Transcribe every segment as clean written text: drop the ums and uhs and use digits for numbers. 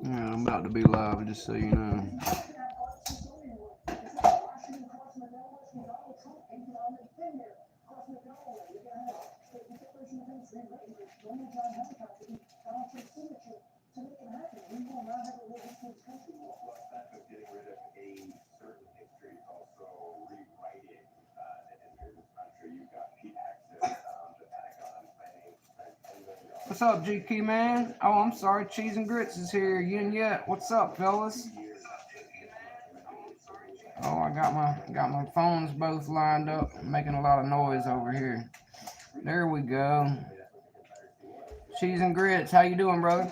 Yeah, I'm about to be live, just so you know. What's up, GK man? Oh, I'm sorry, Cheese and Grits is here. Yin yet. What's up, fellas? Oh, I got my phones both lined up, making a lot of noise over here. There we go. Cheese and Grits, how you doing, brother?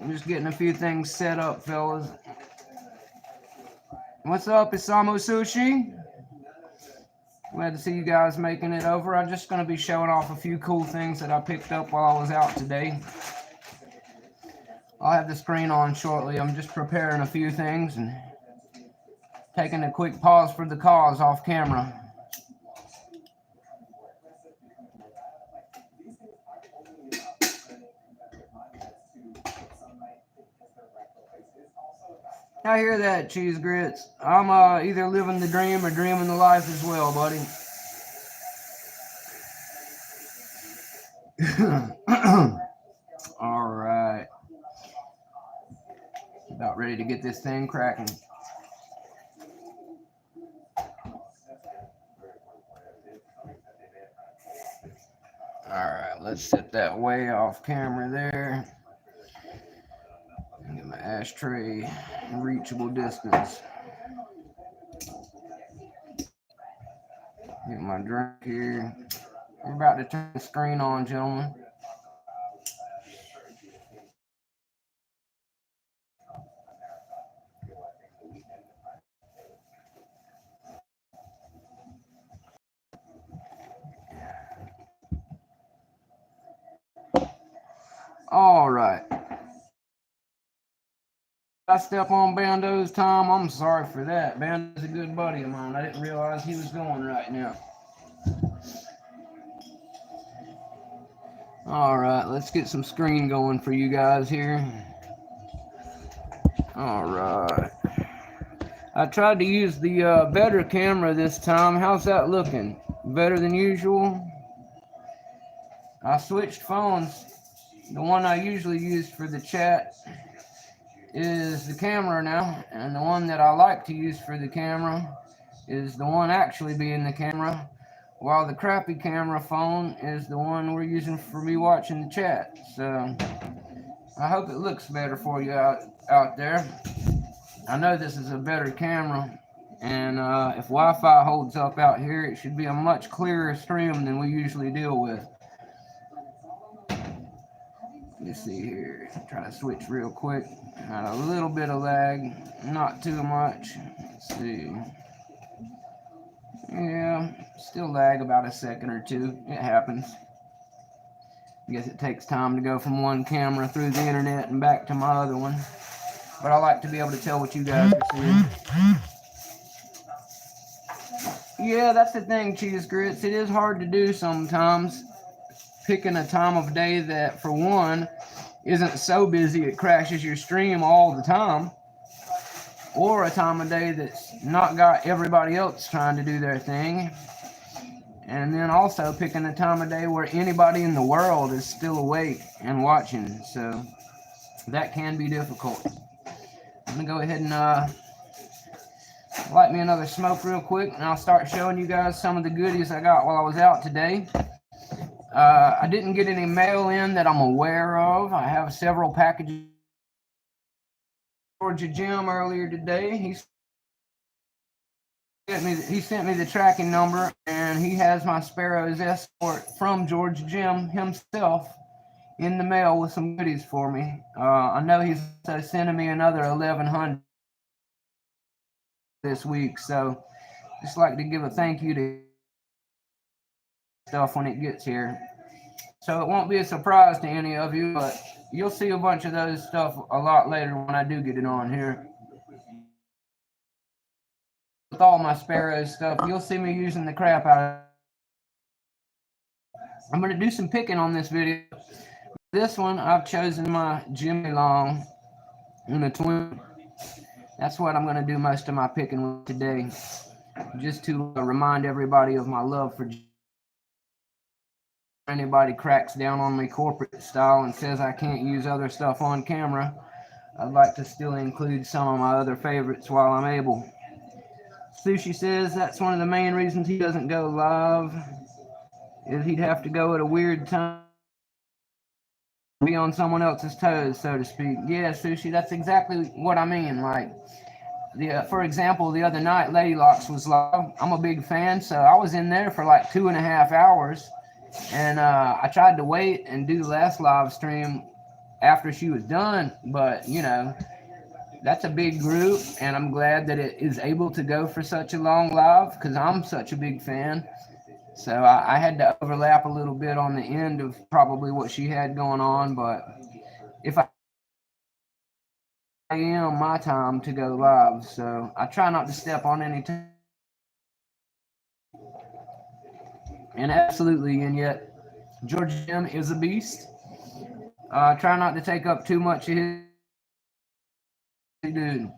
I'm just getting a few things set up, fellas. What's up, Isamu Sushi? Glad to see you guys making it over. I'm just going to be showing off a few cool things that I picked up while I was out today. I'll have the screen on shortly. I'm just preparing a few things and taking a quick pause for the cause off camera. I hear that, Cheese Grits. I'm either living the dream or dreaming the life as well, buddy. All right. About ready to get this thing cracking. All right, let's set that way off camera there. Get my ashtray in reachable distance. Get my drink here. We're about to turn the screen on, gentlemen. All right. I step on Bando's time. I'm sorry for that. Bando's a good buddy of mine. I didn't realize he was going right now. All right, let's get some screen going for you guys here. All right. I tried to use the better camera this time. How's that looking? Better than usual? I switched phones. The one I usually use for the chat is the camera now, and the one that I like to use for the camera is the one actually being the camera, while the crappy camera phone is the one we're using for me watching the chat. So I hope it looks better for you out there. I know this is a better camera, and if Wi-Fi holds up out here, it should be a much clearer stream than we usually deal with. Let's see here. Try to switch real quick. Had a little bit of lag, not too much. Let's see. Yeah, still lag about a second or two. It happens. I guess it takes time to go from one camera through the internet and back to my other one. But I like to be able to tell what you guys are seeing. Yeah, that's the thing, Cheese Grits. It is hard to do sometimes. Picking a time of day that, for one, isn't so busy it crashes your stream all the time, or a time of day that's not got everybody else trying to do their thing, and then also picking a time of day where anybody in the world is still awake and watching, so that can be difficult. I'm gonna go ahead and light me another smoke real quick, and I'll start showing you guys some of the goodies I got while I was out today. I didn't get any mail in that I'm aware of. I have several packages. Georgia Jim earlier today, he sent me the tracking number, and he has my Sparrows escort from Georgia Jim himself in the mail with some goodies for me. I know he's also sending me another 1,100 this week, so just like to give a thank you to stuff when it gets here. So it won't be a surprise to any of you, but you'll see a bunch of those stuff a lot later when I do get it on here. With all my sparrows stuff, you'll see me using the crap out of it. I'm going to do some picking on this video. This one, I've chosen my Jimmy Long in a twin. That's what I'm going to do most of my picking with today. Just to remind everybody of my love for Jimmy. Anybody cracks down on me corporate style and says I can't use other stuff on camera, I'd like to still include some of my other favorites while I'm able. Sushi says that's one of the main reasons he doesn't go live, is he'd have to go at a weird time, be on someone else's toes, so to speak. Yeah, Sushi, that's exactly what I mean. Like, for example, the other night, Lady Locks was live. I'm a big fan, so I was in there for like 2.5 hours. And I tried to wait and do the last live stream after she was done, but you know, that's a big group, and I'm glad that it is able to go for such a long live because I'm such a big fan. So I had to overlap a little bit on the end of probably what she had going on, but if I am my time to go live, so I try not to step on any time. And absolutely, and yet George Jim is a beast. Try not to take up too much of his dude.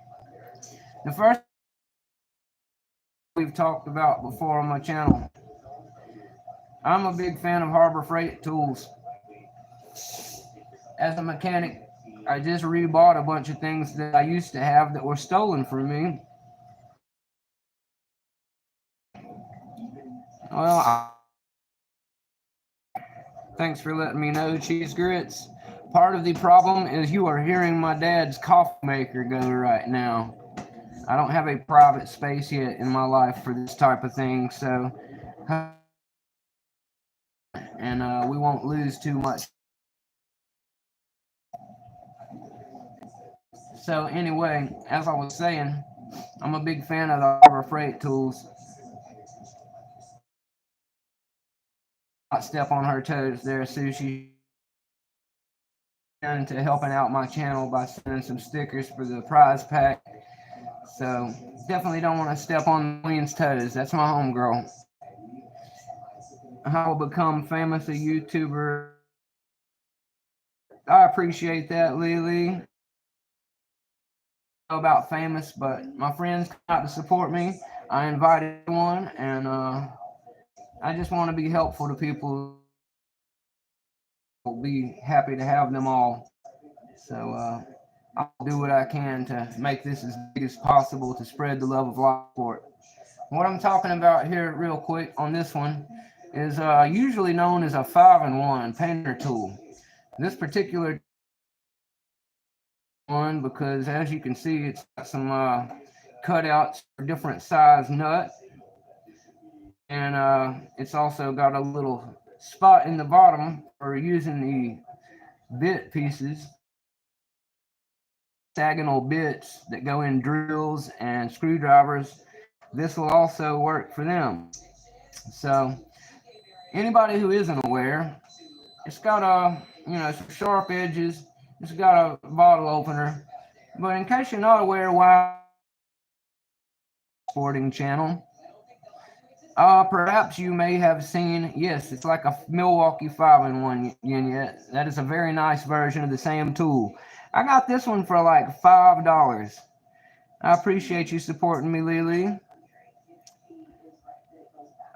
The first we've talked about before on my channel. I'm a big fan of Harbor Freight tools. As a mechanic, I just rebought a bunch of things that I used to have that were stolen from me. Well, thanks for letting me know, Cheese Grits. Part of the problem is you are hearing my dad's coffee maker go right now. I don't have a private space yet in my life for this type of thing, so and we won't lose too much. So anyway, as I was saying, I'm a big fan of the Harbor Freight tools. Not step on her toes there, Sushi. To helping out my channel by sending some stickers for the prize pack. So definitely don't want to step on the Queen's toes. That's my homegirl. How will become famous a YouTuber? I appreciate that, Lily. About famous, but my friends come out to support me. I invited one, and I just want to be helpful to people. I'll be happy to have them all. So I'll do what I can to make this as big as possible to spread the love of Lockport. What I'm talking about here, real quick, on this one is usually known as a 5-in-1 painter tool. This particular one, because as you can see, it's got some cutouts for different size nut, and it's also got a little spot in the bottom for using the bit pieces, hexagonal bits that go in drills and screwdrivers. This will also work for them. So anybody who isn't aware, it's got some sharp edges. It's got a bottle opener. But in case you're not aware why sporting channel, perhaps you may have seen, yes, it's like a Milwaukee 5-in-1 yin yet. That is a very nice version of the same tool. I got this one for like $5. I appreciate you supporting me, Lily.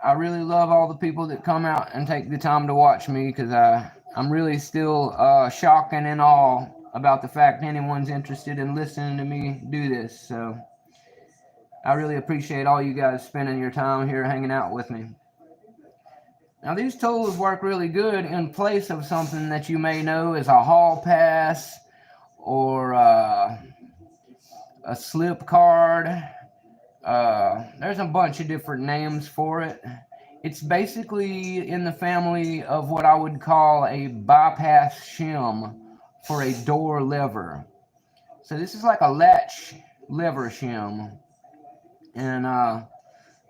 I really love all the people that come out and take the time to watch me, because I'm really still shocked and in awe about the fact anyone's interested in listening to me do this. So I really appreciate all you guys spending your time here hanging out with me. Now these tools work really good in place of something that you may know as a hall pass or a slip card. There's a bunch of different names for it. It's basically in the family of what I would call a bypass shim for a door lever. So this is like a latch lever shim. And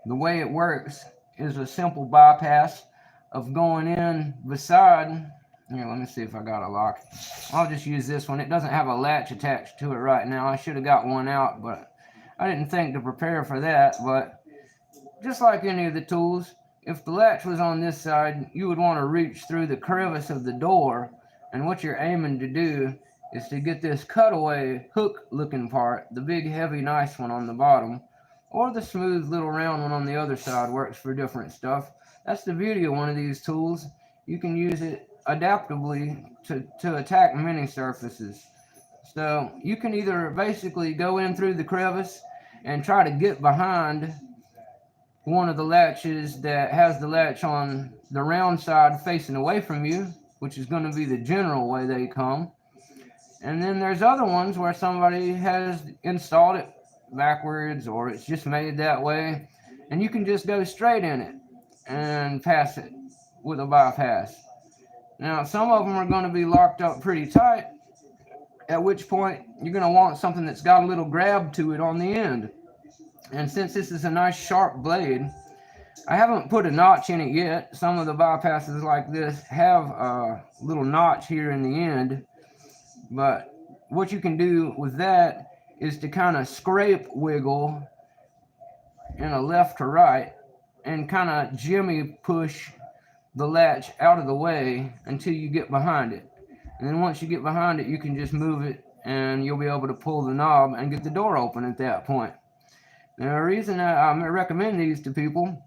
the way it works is a simple bypass of going in beside. Here, let me see if I got a lock. I'll just use this one. It doesn't have a latch attached to it right now. I should have got one out, but I didn't think to prepare for that. But just like any of the tools, if the latch was on this side, you would want to reach through the crevice of the door, and what you're aiming to do is to get this cutaway hook looking part, the big heavy nice one on the bottom, or the smooth little round one on the other side works for different stuff. That's the beauty of one of these tools. You can use it adaptively to attack many surfaces. So you can either basically go in through the crevice and try to get behind one of the latches that has the latch on the round side facing away from you, which is going to be the general way they come. And then there's other ones where somebody has installed it backwards, or it's just made that way, and you can just go straight in it and pass it with a bypass. Now, some of them are going to be locked up pretty tight, at which point you're going to want something that's got a little grab to it on the end. And since this is a nice sharp blade, I haven't put a notch in it yet. Some of the bypasses like this have a little notch here in the end, but what you can do with that is to kind of scrape wiggle in a left to right and kind of jimmy push the latch out of the way until you get behind it. And then once you get behind it, you can just move it and you'll be able to pull the knob and get the door open at that point. Now, the reason I recommend these to people,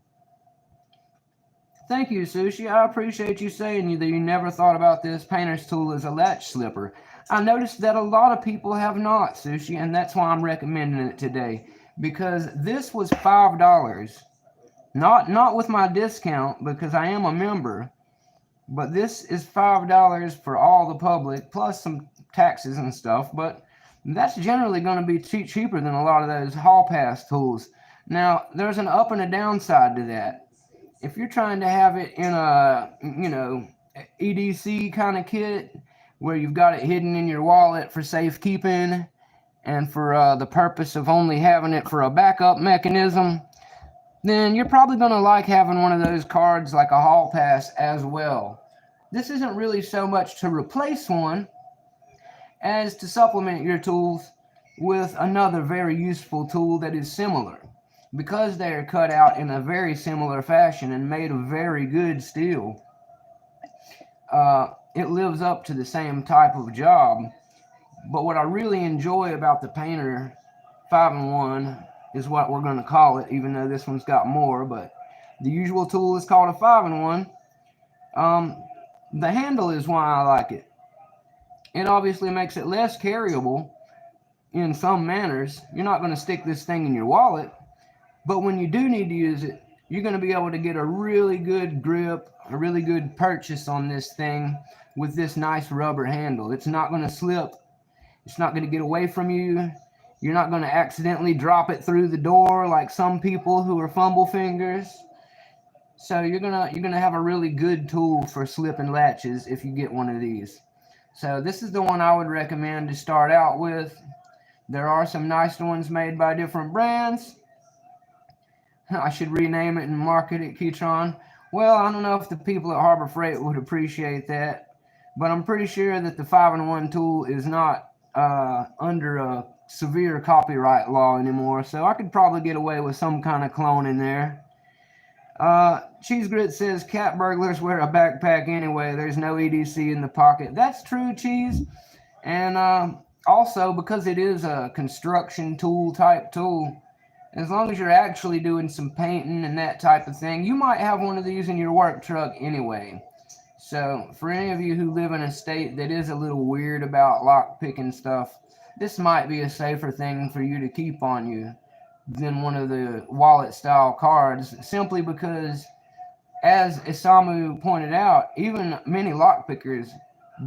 thank you, Sushi. I appreciate you saying that you never thought about this painter's tool as a latch slipper. I noticed that a lot of people have not, Sushi, and that's why I'm recommending it today. Because this was $5. Not with my discount, because I am a member. But this is $5 for all the public, plus some taxes and stuff. But that's generally going to be cheaper than a lot of those hall pass tools. Now, there's an up and a downside to that. If you're trying to have it in a, EDC kind of kit, where you've got it hidden in your wallet for safekeeping and for the purpose of only having it for a backup mechanism, then you're probably going to like having one of those cards like a hall pass as well. This isn't really so much to replace one as to supplement your tools with another very useful tool that is similar. Because they are cut out in a very similar fashion and made of very good steel, it lives up to the same type of job. But what I really enjoy about the Painter 5-in-1 is what we're going to call it, even though this one's got more, but the usual tool is called a 5-in-1. The handle is why I like it. It obviously makes it less carryable in some manners. You're not going to stick this thing in your wallet, but when you do need to use it, you're going to be able to get a really good grip, a really good purchase on this thing with this nice rubber handle. It's not going to slip. It's not going to get away from you. You're not going to accidentally drop it through the door like some people who are fumble fingers. So you're gonna have a really good tool for slipping latches if you get one of these. So this is the one I would recommend to start out with. There are some nice ones made by different brands. I should rename it and market it, Keytron. Well, I don't know if the people at Harbor Freight would appreciate that, but I'm pretty sure that the 5-in-1 tool is not under a severe copyright law anymore, so I could probably get away with some kind of clone in there. Cheese Grit says cat burglars wear a backpack anyway. There's no EDC in the pocket. That's true, Cheese. And also, because it is a construction tool type tool, as long as you're actually doing some painting and that type of thing, you might have one of these in your work truck anyway. So for any of you who live in a state that is a little weird about lock picking stuff, this might be a safer thing for you to keep on you than one of the wallet style cards, simply because, as Isamu pointed out, even many lockpickers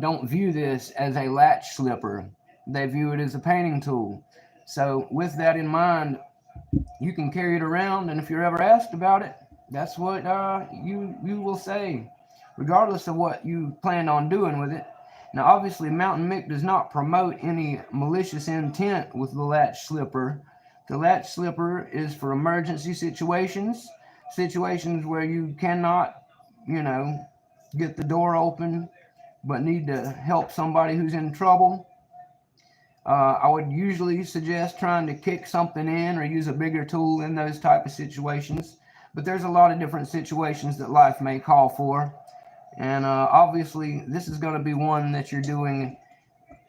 don't view this as a latch slipper. They view it as a painting tool. So with that in mind, you can carry it around, and if you're ever asked about it, that's what you will say, regardless of what you plan on doing with it. Now, obviously, Mountain Mick does not promote any malicious intent with the latch slipper. The latch slipper is for emergency situations, situations where you cannot you know, get the door open, but need to help somebody who's in trouble. I would usually suggest trying to kick something in or use a bigger tool in those type of situations. But there's a lot of different situations that life may call for. And obviously, this is going to be one that you're doing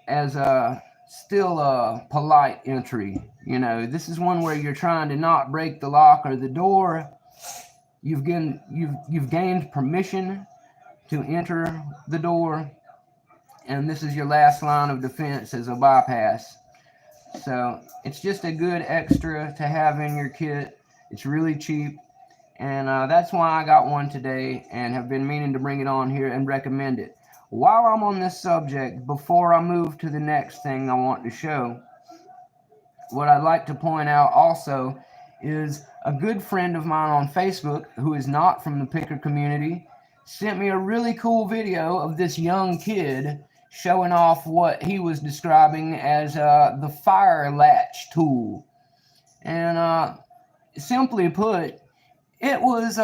as a still a polite entry. You know, this is one where you're trying to not break the lock or the door. You've gained permission to enter the door, and this is your last line of defense as a bypass. So it's just a good extra to have in your kit. It's really cheap, and that's why I got one today and have been meaning to bring it on here and recommend it. While I'm on this subject, before I move to the next thing I want to show, what I'd like to point out also is a good friend of mine on Facebook who is not from the picker community sent me a really cool video of this young kid showing off what he was describing as the fire latch tool. And simply put, it was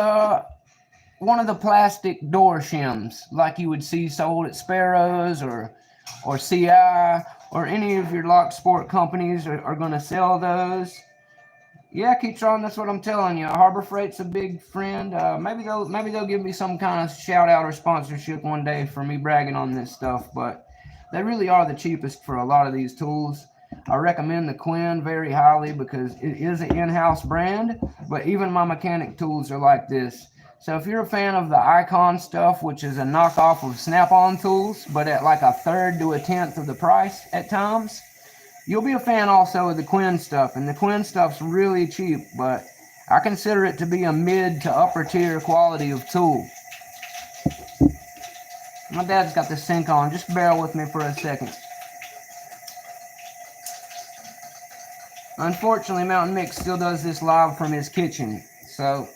one of the plastic door shims like you would see sold at Sparrows or CI or any of your lock sport companies are going to sell those. Yeah, Keytron, that's what I'm telling you. Harbor Freight's a big friend. Maybe they'll give me some kind of shout out or sponsorship one day for me bragging on this stuff. But they really are the cheapest for a lot of these tools. I recommend the Quinn very highly because it is an in-house brand. But even my mechanic tools are like this. So if you're a fan of the Icon stuff, which is a knockoff of Snap-on tools, but at like a third to a tenth of the price at times, you'll be a fan also of the Quinn stuff. And the Quinn stuff's really cheap, but I consider it to be a mid to upper tier quality of tool. My dad's got the sink on. Just bear with me for a second. Unfortunately, Mountain Mick still does this live from his kitchen. So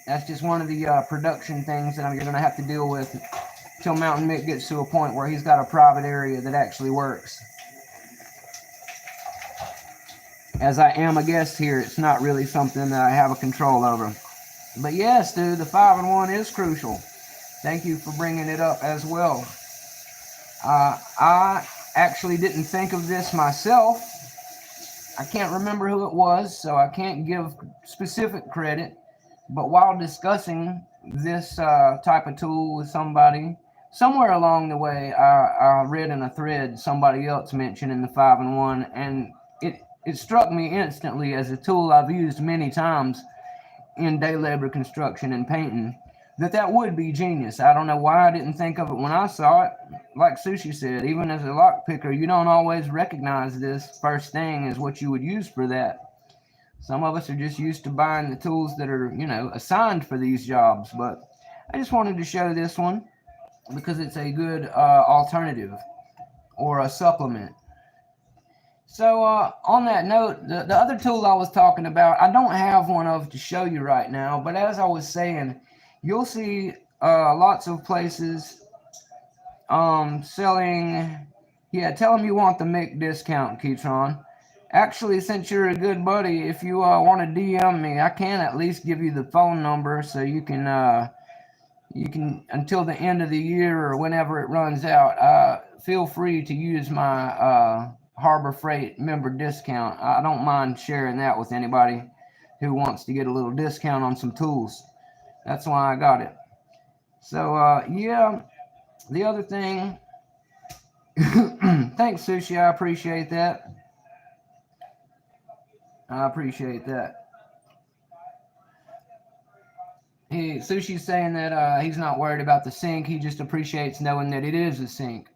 that's just one of the production things that you're going to have to deal with until Mountain Mick gets to a point where he's got a private area that actually works. As I am a guest here, it's not really something that I have a control over. But yes, dude, the 5-in-1 is crucial. Thank you for bringing it up as well. I actually didn't think of this myself. I can't remember who it was, so I can't give specific credit. But while discussing this type of tool with somebody, somewhere along the way, I read in a thread somebody else mentioning the 5-in-1, and it struck me instantly as a tool I've used many times in day labor construction and painting, that would be genius. I don't know why I didn't think of it when I saw it. Like Sushi said, even as a lock picker, you don't always recognize this first thing as what you would use for that. Some of us are just used to buying the tools that are, assigned for these jobs. But I just wanted to show this one because it's a good alternative or a supplement. So on that note, the other tool I was talking about, I don't have one of to show you right now. But as I was saying, you'll see lots of places selling. Yeah, tell them you want the Mick discount, Keytron. Actually, since you're a good buddy, if you want to DM me, I can at least give you the phone number so you can until the end of the year or whenever it runs out, feel free to use my Harbor Freight member discount. I don't mind sharing that with anybody who wants to get a little discount on some tools. That's why I got it. So yeah, the other thing. Thanks, Sushi. I appreciate that. I appreciate that. Sushi's saying that he's not worried about the sink. He just appreciates knowing that it is a sink.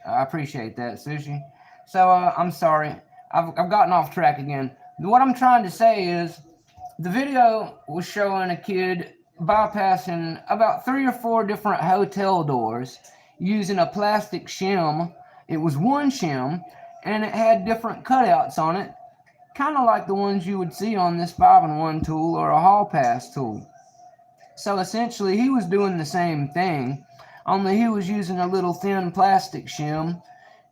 I appreciate that, Sushi. So I'm sorry. I've gotten off track again. What I'm trying to say is the video was showing a kid bypassing about 3 or 4 different hotel doors using a plastic shim. It was one shim, and it had different cutouts on it, kind of like the ones you would see on this 5-in-1 tool or a hall pass tool. So essentially, he was doing the same thing, only he was using a little thin plastic shim,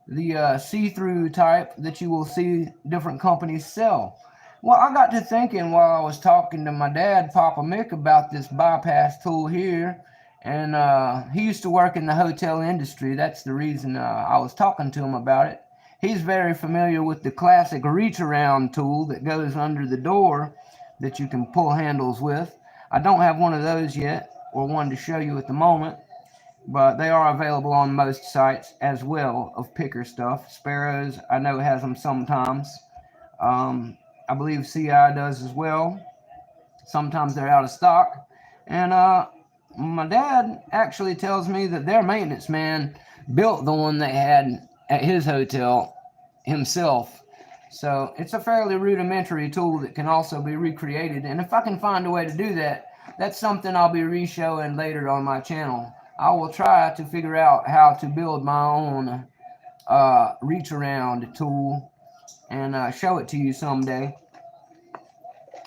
the see-through type that you will see different companies sell. Well, I got to thinking while I was talking to my dad, Papa Mick, about this bypass tool here, And he used to work in the hotel industry. That's the reason I was talking to him about it. He's very familiar with the classic reach around tool that goes under the door that you can pull handles with. I don't have one of those yet, or one to show you at the moment, but they are available on most sites as well of picker stuff. Sparrows, I know, has them sometimes. I believe CI does as well. Sometimes they're out of stock. And my dad actually tells me that their maintenance man built the one they had at his hotel himself. So it's a fairly rudimentary tool that can also be recreated. And if I can find a way to do that, that's something I'll be re-showing later on my channel. I will try to figure out how to build my own reach around tool and show it to you someday.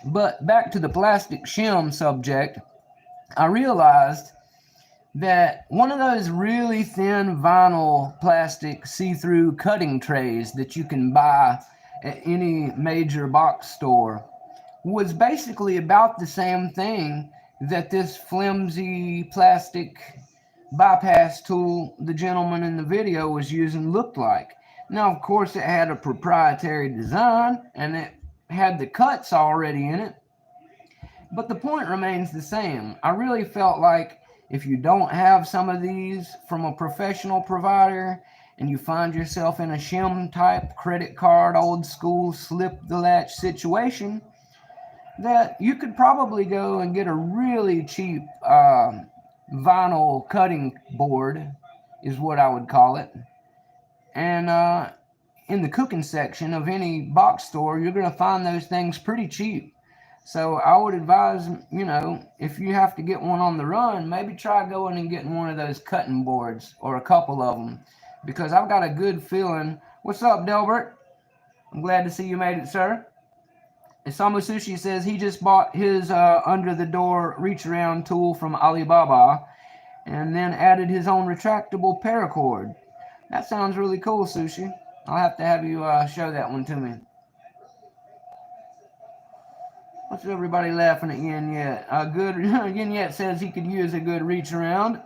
But back to the plastic shim subject, I realized that one of those really thin vinyl plastic see-through cutting trays that you can buy at any major box store was basically about the same thing that this flimsy plastic bypass tool the gentleman in the video was using looked like. Now, of course, it had a proprietary design and it had the cuts already in it, but the point remains the same. I really felt like if you don't have some of these from a professional provider and you find yourself in a shim type credit card old school slip the latch situation, that you could probably go and get a really cheap vinyl cutting board, is what I would call it. And in the cooking section of any box store, you're going to find those things pretty cheap. So I would advise, you know, if you have to get one on the run, maybe try going and getting one of those cutting boards or a couple of them, because I've got a good feeling. What's up, Delbert? I'm glad to see you made it, sir. Isamu Sushi says he just bought his under the door reach around tool from Alibaba and then added his own retractable paracord. That sounds really cool, Sushi. I'll have to have you show that one to me. What's everybody laughing at Yin Yet? Good. Yin Yet says he could use a good reach around.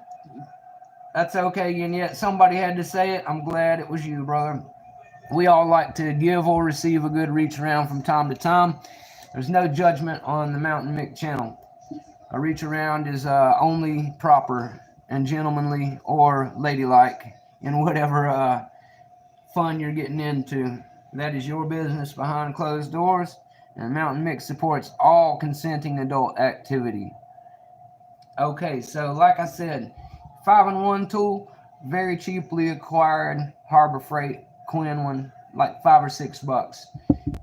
That's okay, Yin Yet. Somebody had to say it. I'm glad it was you, brother. We all like to give or receive a good reach around from time to time. There's no judgment on the Mountain Mick channel. A reach around is only proper and gentlemanly or ladylike in whatever fun you're getting into. That is your business behind closed doors, and Mountain Mick supports all consenting adult activity. Okay, so like I said, 5-in-1 tool, very cheaply acquired, Harbor Freight Quinn one, like $5 or $6.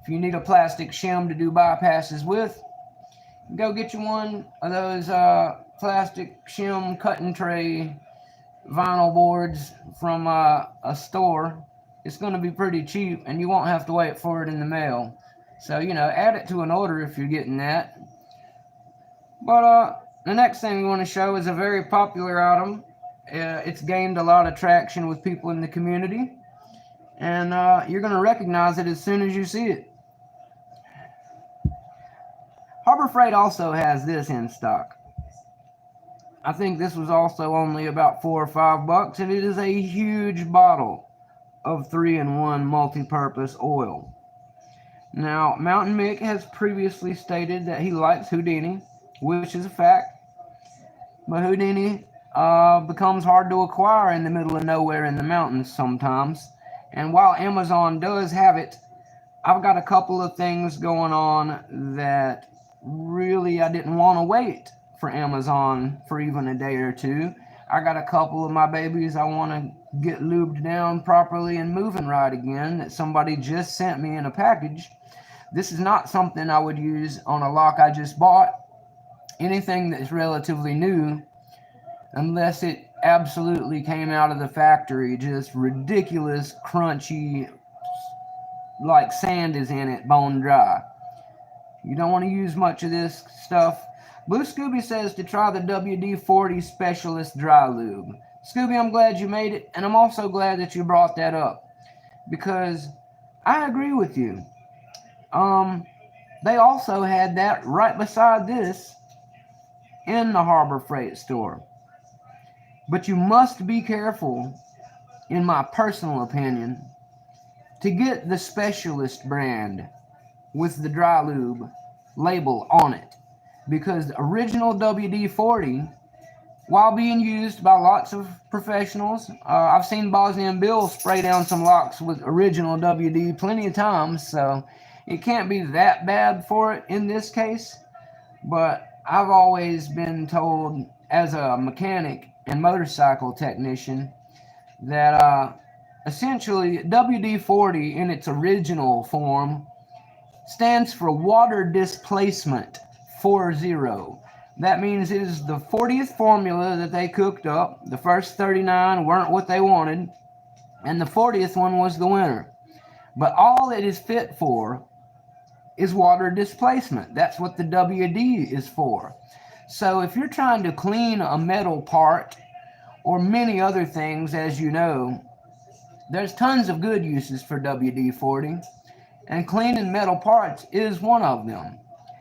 If you need a plastic shim to do bypasses with, go get you one of those plastic shim cutting tray vinyl boards from a store. It's going to be pretty cheap and you won't have to wait for it in the mail. So, you know, add it to an order if you're getting that. But the next thing we want to show is a very popular item. It's gained a lot of traction with people in the community, and you're going to recognize it as soon as you see it. Harbor Freight also has this in stock. I think this was also only about $4 or $5, and it is a huge bottle of 3-in-1 multi-purpose oil. Now, Mountain Mick has previously stated that he likes Houdini, which is a fact, but Houdini becomes hard to acquire in the middle of nowhere in the mountains sometimes. And while Amazon does have it, I've got a couple of things going on that really I didn't want to wait for Amazon for even a day or two. I got a couple of my babies I want to get lubed down properly and moving right again that somebody just sent me in a package. This is not something I would use on a lock I just bought. Anything that's relatively new, unless it absolutely came out of the factory, just ridiculous, crunchy, like sand is in it, bone dry. You don't want to use much of this stuff. Blue Scooby says to try the WD-40 Specialist Dry Lube. Scooby, I'm glad you made it, and I'm also glad that you brought that up, because I agree with you. They also had that right beside this in the Harbor Freight store. But you must be careful, in my personal opinion, to get the specialist brand with the dry lube label on it, because the original WD-40, while being used by lots of professionals, I've seen Bosnian Bill spray down some locks with original WD plenty of times, so it can't be that bad for it in this case. But I've always been told, as a mechanic and motorcycle technician, that essentially WD-40 in its original form stands for water displacement 40. That means it is the 40th formula that they cooked up. The first 39 weren't what they wanted, and the 40th one was the winner. But all it is fit for is water displacement. That's what the WD is for. So if you're trying to clean a metal part or many other things, as you know, there's tons of good uses for WD-40, and cleaning metal parts is one of them.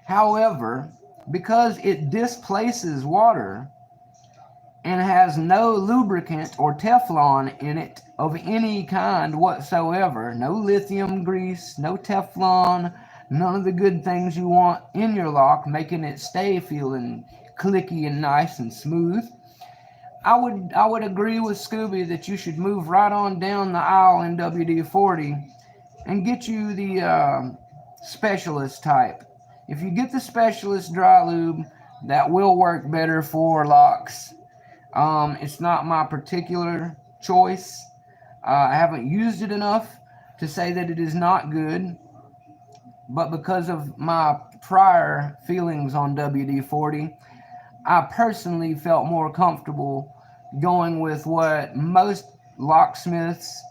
However, because it displaces water and has no lubricant or Teflon in it of any kind whatsoever, no lithium grease, no Teflon, none of the good things you want in your lock, making it stay feeling clicky and nice and smooth, I would agree with Scooby that you should move right on down the aisle in WD-40 and get you the specialist type. If you get the specialist dry lube, that will work better for locks. It's not my particular choice. I haven't used it enough to say that it is not good, but because of my prior feelings on WD-40, I personally felt more comfortable going with what most locksmiths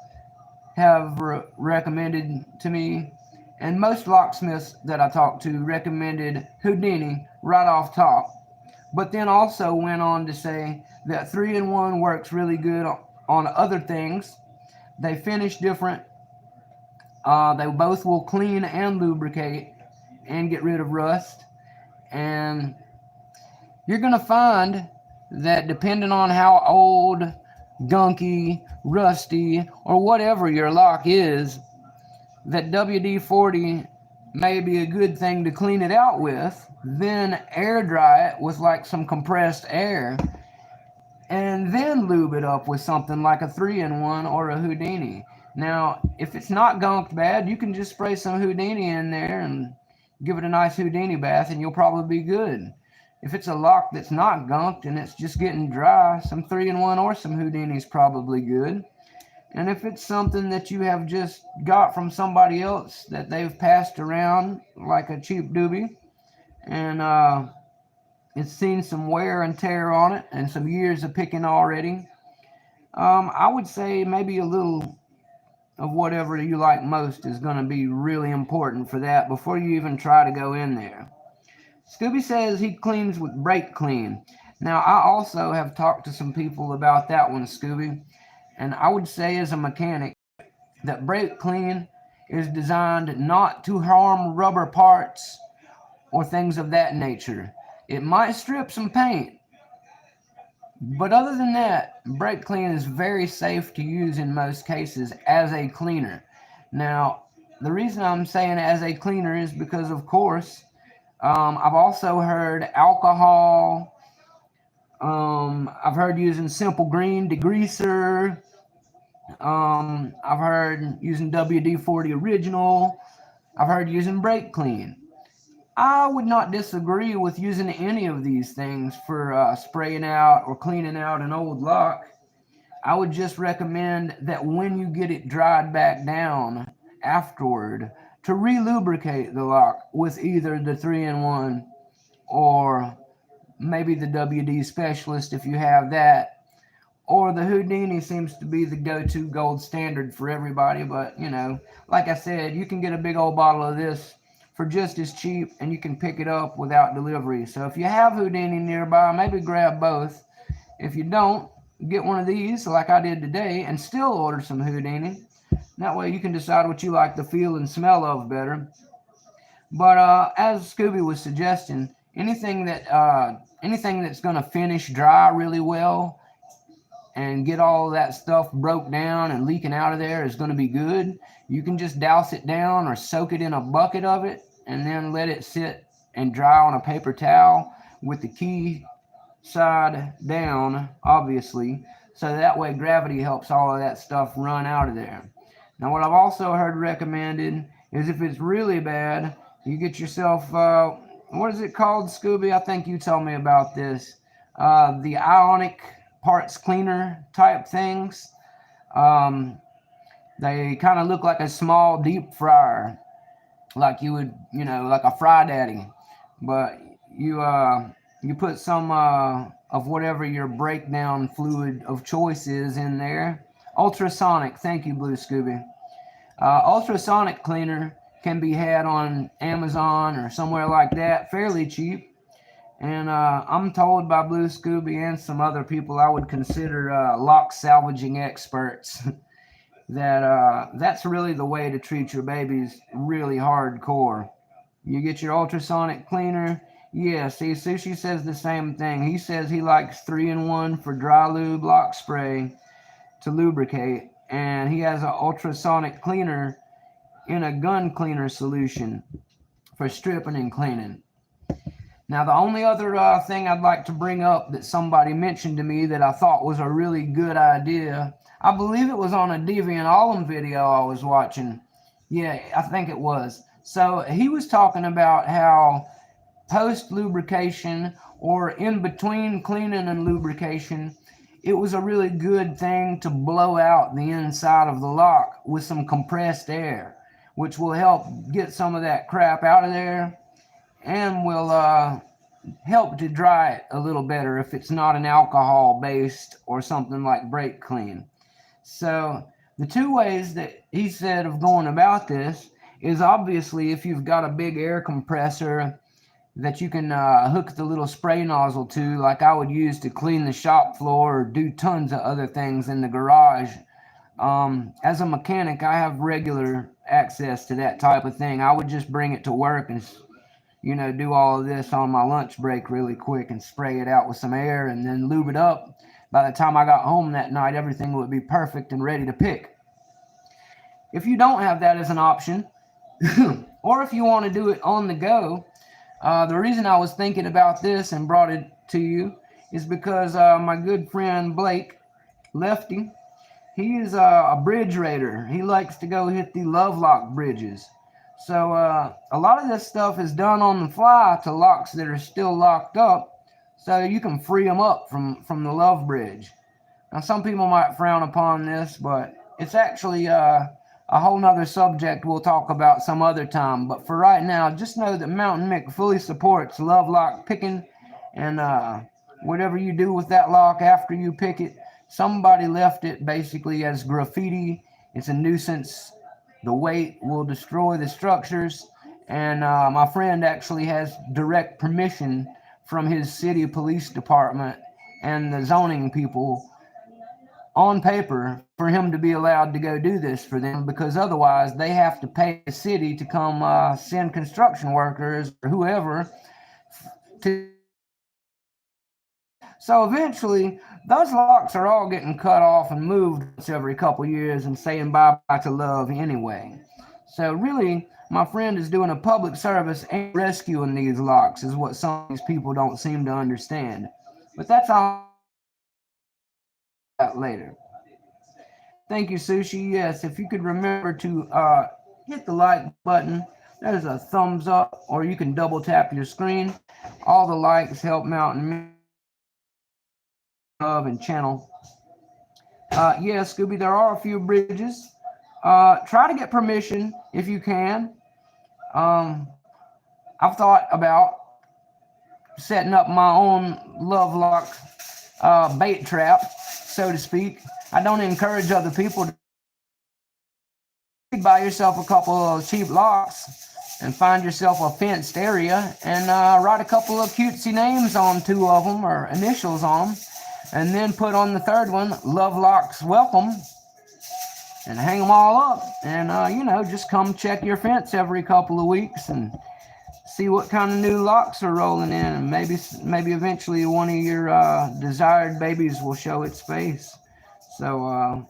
have recommended to me, and most locksmiths that I talked to recommended Houdini right off top, but then also went on to say that 3-in-1 works really good on other things. They finish different. They both will clean and lubricate and get rid of rust, and you're going to find that depending on how old, gunky, rusty, or whatever your lock is, that WD-40 may be a good thing to clean it out with, then air dry it with like some compressed air, and then lube it up with something like a 3-in-1 or a Houdini. Now, if it's not gunked bad, you can just spray some Houdini in there and give it a nice Houdini bath, and you'll probably be good. If it's a lock that's not gunked and it's just getting dry, some 3-in-1 or some Houdini is probably good. And if it's something that you have just got from somebody else that they've passed around like a cheap doobie, and it's seen some wear and tear on it and some years of picking already, I would say maybe a little of whatever you like most is going to be really important for that before you even try to go in there. Scooby says he cleans with brake clean. Now, I also have talked to some people about that one, Scooby, and I would say as a mechanic that brake clean is designed not to harm rubber parts or things of that nature. It might strip some paint, but other than that, brake clean is very safe to use in most cases as a cleaner. Now, the reason I'm saying as a cleaner is because, of course, I've also heard alcohol. I've heard using simple green degreaser. I've heard using WD-40 original. I've heard using brake clean. I would not disagree with using any of these things for spraying out or cleaning out an old lock. I would just recommend that when you get it dried back down afterward, to re-lubricate the lock with either the 3-in-1 or maybe the WD specialist if you have that, or the Houdini seems to be the go-to gold standard for everybody. But you know, like I said, you can get a big old bottle of this for just as cheap, and you can pick it up without delivery. So if you have Houdini nearby, maybe grab both. If you don't, get one of these like I did today and still order some Houdini. That way you can decide what you like the feel and smell of better. But as Scooby was suggesting, anything that's going to finish dry really well and get all of that stuff broke down and leaking out of there is going to be good, you can just douse it down or soak it in a bucket of it and then let it sit and dry on a paper towel with the key side down, obviously, so that way gravity helps all of that stuff run out of there. Now, what I've also heard recommended is if it's really bad, you get yourself, what is it called, Scooby? I think you told me about this. The ionic parts cleaner type things. They kind of look like a small deep fryer, like you would, like a fry daddy. But you put some of whatever your breakdown fluid of choice is in there. Ultrasonic, thank you, Blue Scooby. Ultrasonic cleaner can be had on Amazon or somewhere like that, fairly cheap. And I'm told by Blue Scooby and some other people I would consider lock salvaging experts that that's really the way to treat your babies really hardcore. You get your ultrasonic cleaner. Yeah, see, Sushi says the same thing. He says he likes 3-in-1 for dry lube lock spray to lubricate, and he has an ultrasonic cleaner in a gun cleaner solution for stripping and cleaning. Now, the only other thing I'd like to bring up that somebody mentioned to me that I thought was a really good idea, I believe it was on a Deviant Ollam video I was watching. Yeah, I think it was. So he was talking about how post-lubrication or in between cleaning and lubrication, it was a really good thing to blow out the inside of the lock with some compressed air, which will help get some of that crap out of there and will help to dry it a little better if it's not an alcohol based or something like brake clean. So the two ways that he said of going about this is obviously if you've got a big air compressor that you can hook the little spray nozzle to, like I would use to clean the shop floor or do tons of other things in the garage. As a mechanic, I have regular access to that type of thing. I would just bring it to work and do all of this on my lunch break really quick and spray it out with some air and then lube it up. By the time I got home that night, everything would be perfect and ready to pick. If you don't have that as an option, or if you want to do it on the go, the reason I was thinking about this and brought it to you is because my good friend Blake, Lefty, he is a bridge raider. He likes to go hit the love lock bridges. So a lot of this stuff is done on the fly to locks that are still locked up, so you can free them up from the love bridge. Now, some people might frown upon this, but it's actually a whole nother subject we'll talk about some other time. But for right now, just know that Mountain Mick fully supports love lock picking, and whatever you do with that lock after you pick it, somebody left it basically as graffiti. It's a nuisance. The weight will destroy the structures, and my friend actually has direct permission from his city police department and the zoning people on paper for him to be allowed to go do this for them, because otherwise they have to pay the city to come send construction workers or whoever to. So eventually those locks are all getting cut off and moved every couple years and saying bye-bye to love anyway. So really, my friend is doing a public service and rescuing these locks is what some of these people don't seem to understand. But that's all later. Thank you, Sushi. Yes, if you could remember to hit the like button, there's a thumbs up, or you can double tap your screen. All the likes help Mountain and channel. Yeah, Scooby, there are a few bridges. Try to get permission if you can. I've thought about setting up my own love lock bait trap, so to speak. I don't encourage other people to buy yourself a couple of cheap locks and find yourself a fenced area and write a couple of cutesy names on 2 of them or initials on them. And then put on the 3rd one, Love Locks Welcome, and hang them all up. And, just come check your fence every couple of weeks and see what kind of new locks are rolling in. And maybe eventually one of your desired babies will show its face. So,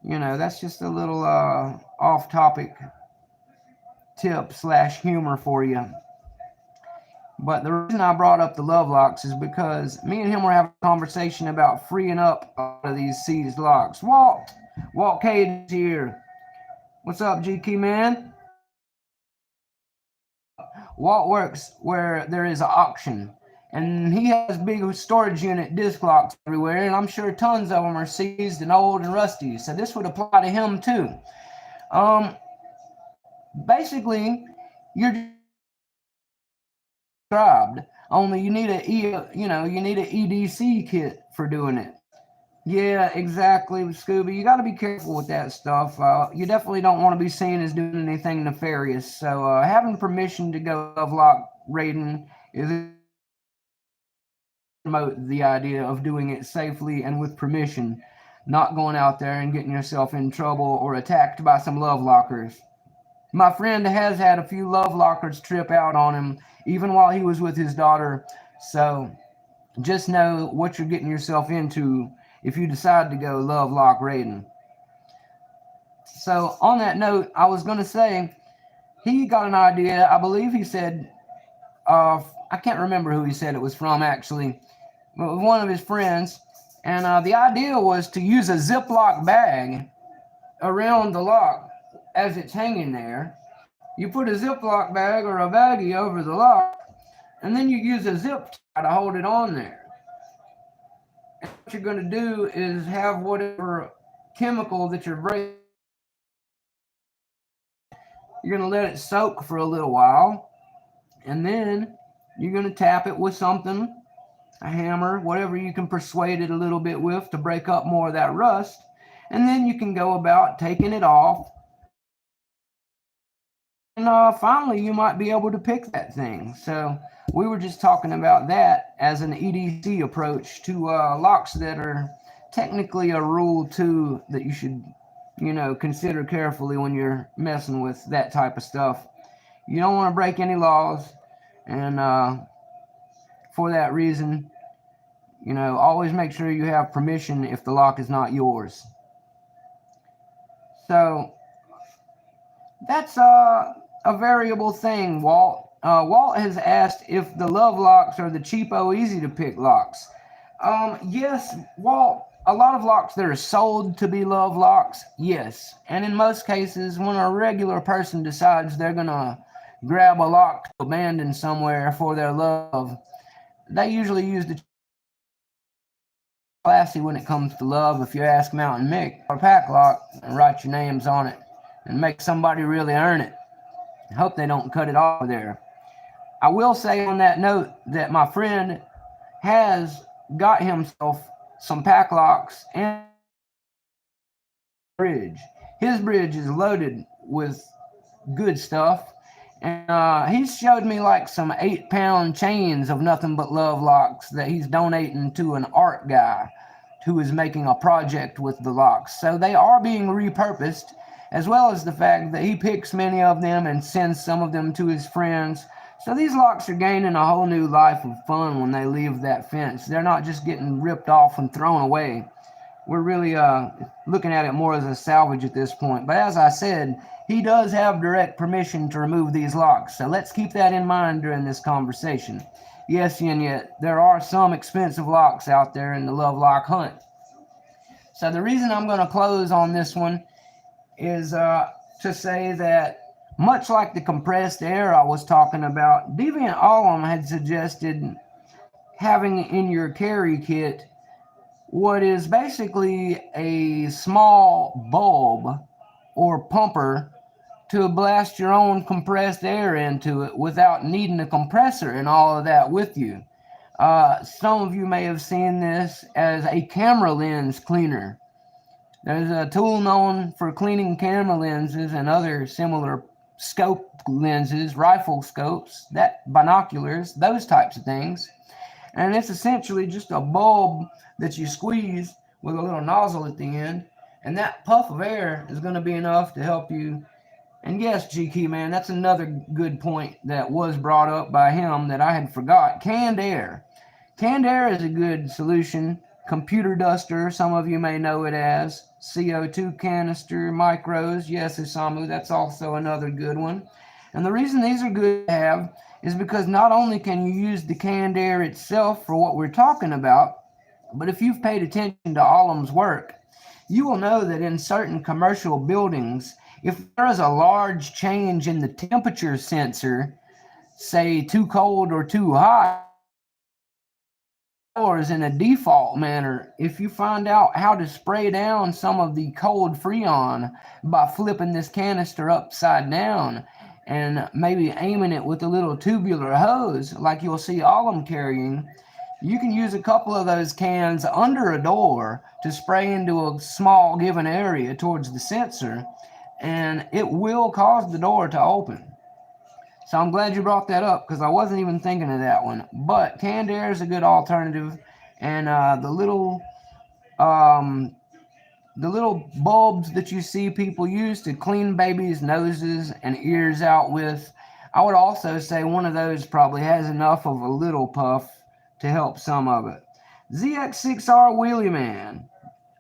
that's just a little off-topic tip slash humor for you. But the reason I brought up the love locks is because me and him were having a conversation about freeing up a lot of these seized locks. Walt Cage is here. What's up, GK man? Walt works where there is an auction, and he has big storage unit disc locks everywhere, and I'm sure tons of them are seized and old and rusty. So this would apply to him too. Basically, you're described. Only you need you need an EDC kit for doing it. Yeah, exactly, Scooby. You got to be careful with that stuff. You definitely don't want to be seen as doing anything nefarious. So having permission to go love lock raiding is promote the idea of doing it safely and with permission, not going out there and getting yourself in trouble or attacked by some love lockers. My friend has had a few love lockers trip out on him, even while he was with his daughter. So just know what you're getting yourself into if you decide to go love lock raiding. So on that note, I was going to say he got an idea. I believe he said, I can't remember who he said it was from actually, but one of his friends. And the idea was to use a Ziploc bag around the lock as it's hanging there. You put a Ziploc bag or a baggie over the lock, and then you use a zip tie to hold it on there. And what you're going to do is have whatever chemical that you're breaking, you're going to let it soak for a little while, and then you're going to tap it with something, a hammer, whatever you can persuade it a little bit with to break up more of that rust, and then you can go about taking it off. And finally, you might be able to pick that thing. So we were just talking about that as an EDC approach to locks that are technically a rule 2 that you should, consider carefully when you're messing with that type of stuff. You don't want to break any laws, and for that reason, always make sure you have permission if the lock is not yours. So that's a variable thing, Walt. Walt has asked if the love locks are the cheapo, easy to pick locks. Yes, Walt, a lot of locks that are sold to be love locks, yes. And in most cases, when a regular person decides they're going to grab a lock to abandon somewhere for their love, they usually use the classy when it comes to love. If you ask Mountain Mick or padlock and write your names on it and make somebody really earn it. I hope they don't cut it off there. I will say on that note that my friend has got himself some padlocks and bridge. His bridge is loaded with good stuff. And he showed me like some 8-pound chains of nothing but love locks that he's donating to an art guy who is making a project with the locks. So they are being repurposed, as well as the fact that he picks many of them and sends some of them to his friends. So these locks are gaining a whole new life of fun when they leave that fence. They're not just getting ripped off and thrown away. We're really looking at it more as a salvage at this point. But as I said, he does have direct permission to remove these locks. So let's keep that in mind during this conversation. Yes, and yet there are some expensive locks out there in the love lock hunt. So the reason I'm going to close on this one is to say that much like the compressed air I was talking about, Deviant Ollam had suggested having in your carry kit what is basically a small bulb or pumper to blast your own compressed air into it without needing a compressor and all of that with you. Some of you may have seen this as a camera lens cleaner. There's a tool known for cleaning camera lenses and other similar scope lenses, rifle scopes, binoculars, those types of things. And it's essentially just a bulb that you squeeze with a little nozzle at the end, and that puff of air is going to be enough to help you. And yes, GK man, that's another good point that was brought up by him that I had forgot. Canned air. Canned air is a good solution computer duster, some of you may know it as, CO2 canister, micros, yes, Isamu, that's also another good one. And the reason these are good to have is because not only can you use the canned air itself for what we're talking about, but if you've paid attention to Olam's work, you will know that in certain commercial buildings, if there is a large change in the temperature sensor, say too cold or too hot, or is in a default manner, if you find out how to spray down some of the cold freon by flipping this canister upside down and maybe aiming it with a little tubular hose like you'll see Olam carrying, you can use a couple of those cans under a door to spray into a small given area towards the sensor, and it will cause the door to open. So I'm glad you brought that up because I wasn't even thinking of that one. But canned air is a good alternative, and um, the little bulbs that you see people use to clean babies' noses and ears out with, I would also say one of those probably has enough of a little puff to help some of it. ZX6R Wheelie Man.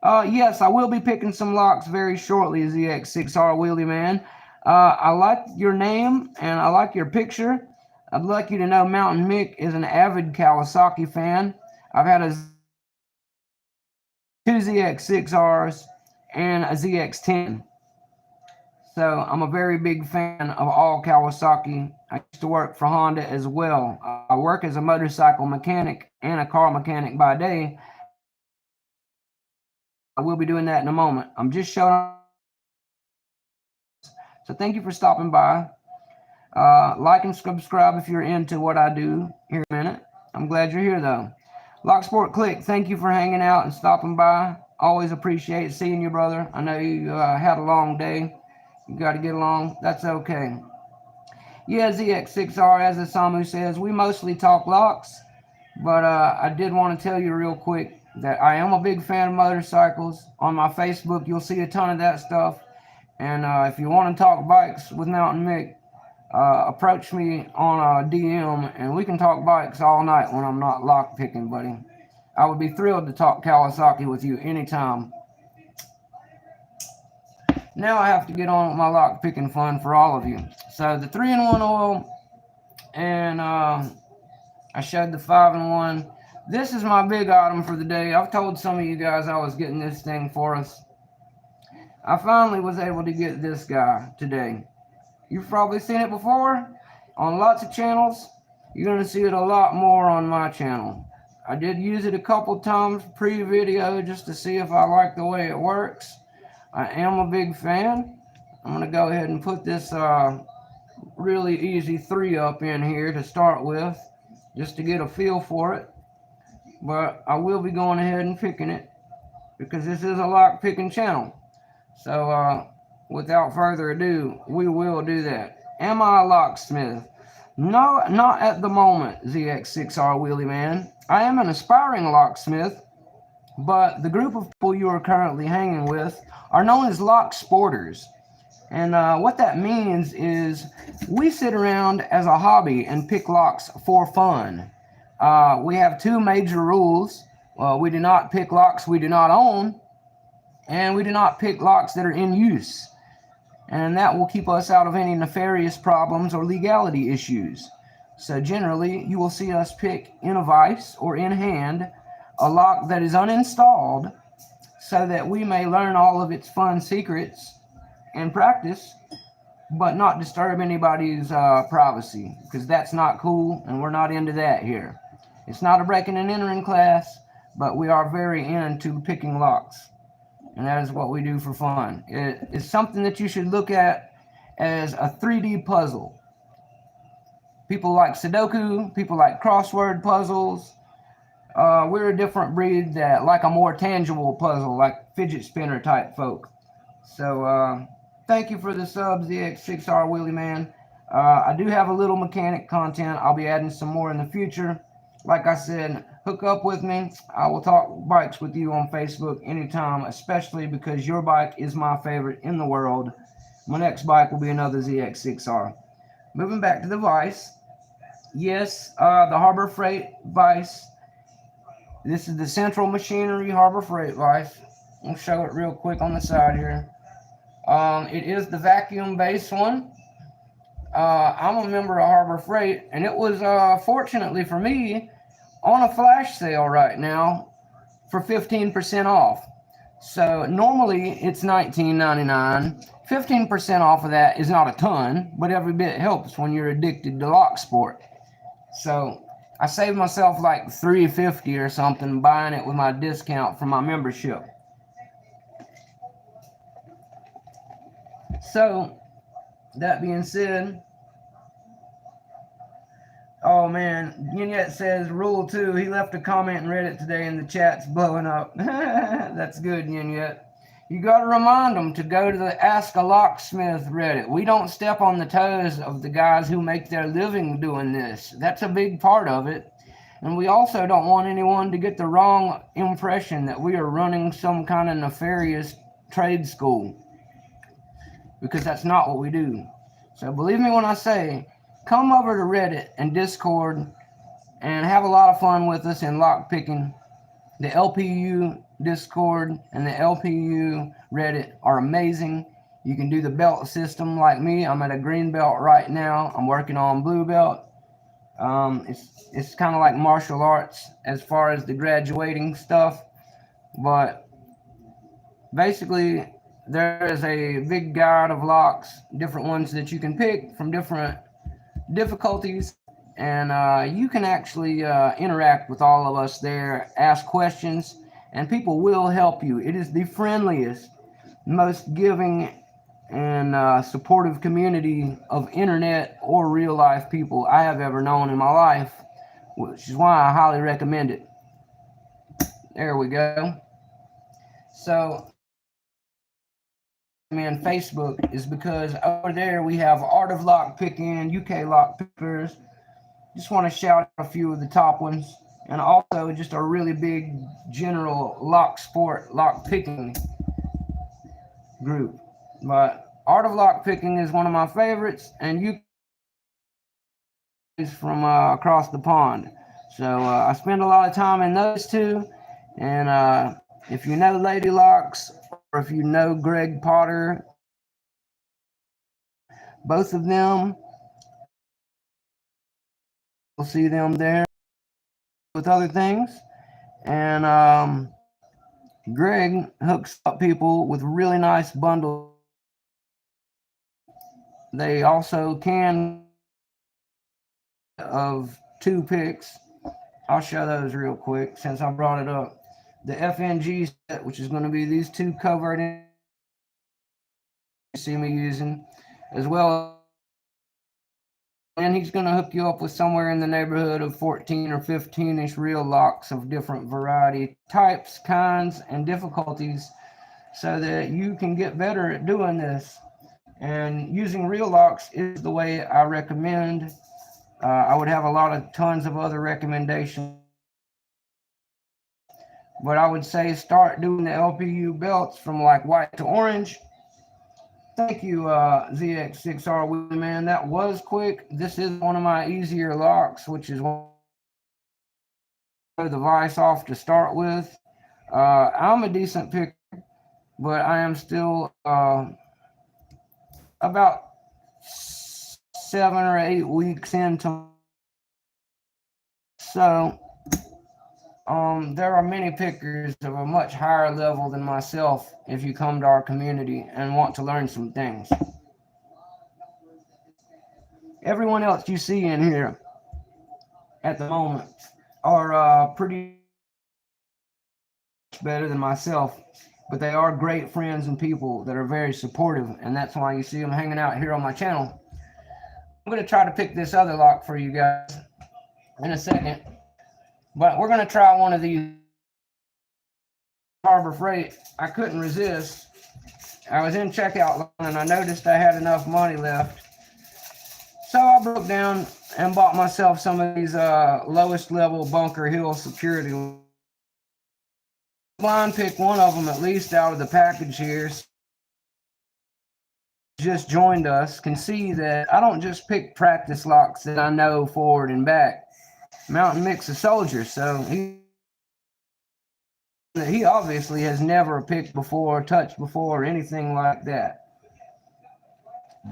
Yes, I will be picking some locks very shortly, ZX6R Wheelie Man. I like your name and I like your picture. I'd like you to know Mountain Mick is an avid Kawasaki fan. I've had two ZX6Rs and a ZX10. So I'm a very big fan of all Kawasaki. I used to work for Honda as well. I work as a motorcycle mechanic and a car mechanic by day. I will be doing that in a moment. I'm just showing. So thank you for stopping by. Like and subscribe if you're into what I do here in a minute. I'm glad you're here though. Locksport Click, thank you for hanging out and stopping by. Always appreciate seeing you, brother. I know you had a long day. You got to get along. That's okay. Yeah, ZX6R, as Isamu says, we mostly talk locks. But I did want to tell you real quick that I am a big fan of motorcycles. On my Facebook, you'll see a ton of that stuff. And if you want to talk bikes with Mountain Mick, approach me on a DM and we can talk bikes all night when I'm not lock picking, buddy. I would be thrilled to talk Kawasaki with you anytime. Now I have to get on with my lock picking fun for all of you. So the 3-in-1 oil, and I showed the 5-in-1. This is my big item for the day. I've told some of you guys I was getting this thing for us. I finally was able to get this guy today. You've probably seen it before on lots of channels. You're going to see it a lot more on my channel. I did use it a couple times pre-video just to see if I like the way it works. I am a big fan. I'm going to go ahead and put this really easy 3-up in here to start with, just to get a feel for it. But I will be going ahead and picking it because this is a lock picking channel. So without further ado, we will do that. Am I a locksmith? No, not at the moment, ZX6R Wheelie Man. I am an aspiring locksmith, but the group of people you are currently hanging with are known as lock sporters. And what that means is we sit around as a hobby and pick locks for fun. We have 2 major rules. We do not pick locks we do not own, and we do not pick locks that are in use. And that will keep us out of any nefarious problems or legality issues. So generally, you will see us pick in a vise or in hand a lock that is uninstalled so that we may learn all of its fun secrets and practice, but not disturb anybody's privacy, because that's not cool and we're not into that here. It's not a breaking and entering class, but we are very into picking locks. And that is what we do for fun. It is something that you should look at as a 3D puzzle. People like Sudoku, people like crossword puzzles. We're a different breed that like a more tangible puzzle, like fidget spinner type folk. So thank you for the subs, the X6R Wheelie Man. I do have a little mechanic content. I'll be adding some more in the future. Like I said, hook up with me. I will talk bikes with you on Facebook anytime, especially because your bike is my favorite in the world. My next bike will be another ZX6R. Moving back to the vise. Yes, the Harbor Freight vise. This is the Central Machinery Harbor Freight Vise. I'll show it real quick on the side here. It is the vacuum-based one. I'm a member of Harbor Freight, and it was, fortunately for me, on a flash sale right now for 15% off. So normally it's $19.99. 15% off of that is not a ton, but every bit helps when you're addicted to lock sport. So I saved myself like $3.50 or something buying it with my discount from my membership. So that being said, oh man, Yet says rule 2. He left a comment and read it today and the chat's blowing up. That's good, Yet. You got to remind them to go to the Ask a Locksmith Reddit. We don't step on the toes of the guys who make their living doing this. That's a big part of it. And we also don't want anyone to get the wrong impression that we are running some kind of nefarious trade school, because that's not what we do. So believe me when I say, come over to Reddit and Discord and have a lot of fun with us in lockpicking. The LPU Discord and the LPU Reddit are amazing. You can do the belt system like me. I'm at a green belt right now. I'm working on blue belt. It's kind of like martial arts as far as the graduating stuff, but basically there is a big guide of locks, different ones that you can pick from different difficulties, and you can actually interact with all of us there, ask questions, and people will help you. It is the friendliest, most giving and supportive community of internet or real life people I have ever known in my life, which is why I highly recommend it. There we go. So and Facebook is because over there we have Art of Lockpicking, UK Lockpickers. Just want to shout out a few of the top ones, and also just a really big general lock sport, lockpicking group. But Art of Lockpicking is one of my favorites, and UK is from across the pond. So I spend a lot of time in those two, and if you know Lady Locks, or if you know Greg Potter, both of them, you'll see them there with other things. And Greg hooks up people with really nice bundles. They also can of 2 picks. I'll show those real quick since I brought it up. The FNG set, which is going to be these 2 covered in you see me using, as well. And he's going to hook you up with somewhere in the neighborhood of 14 or 15-ish real locks of different variety, types, kinds, and difficulties, so that you can get better at doing this. And using real locks is the way I recommend. I would have tons of other recommendations, but I would say start doing the LPU belts from like white to orange. Thank you, ZX6R man. That was quick. This is one of my easier locks, which is one of the vise off to start with. I'm a decent picker, but I am still about 7 or 8 weeks into. So there are many pickers of a much higher level than myself if you come to our community and want to learn some things. Everyone else you see in here at the moment are pretty better than myself, but they are great friends and people that are very supportive, and that's why you see them hanging out here on my channel. I'm going to try to pick this other lock for you guys in a second, but we're going to try one of these Harbor Freight. I couldn't resist. I was in checkout line and I noticed I had enough money left, so I broke down and bought myself some of these lowest level Bunker Hill security. Blind pick one of them at least out of the package here. Just joined us can see that I don't just pick practice locks that I know forward and back. Mountain Mix a soldier, so he that he obviously has never picked before, touched before, or anything like that.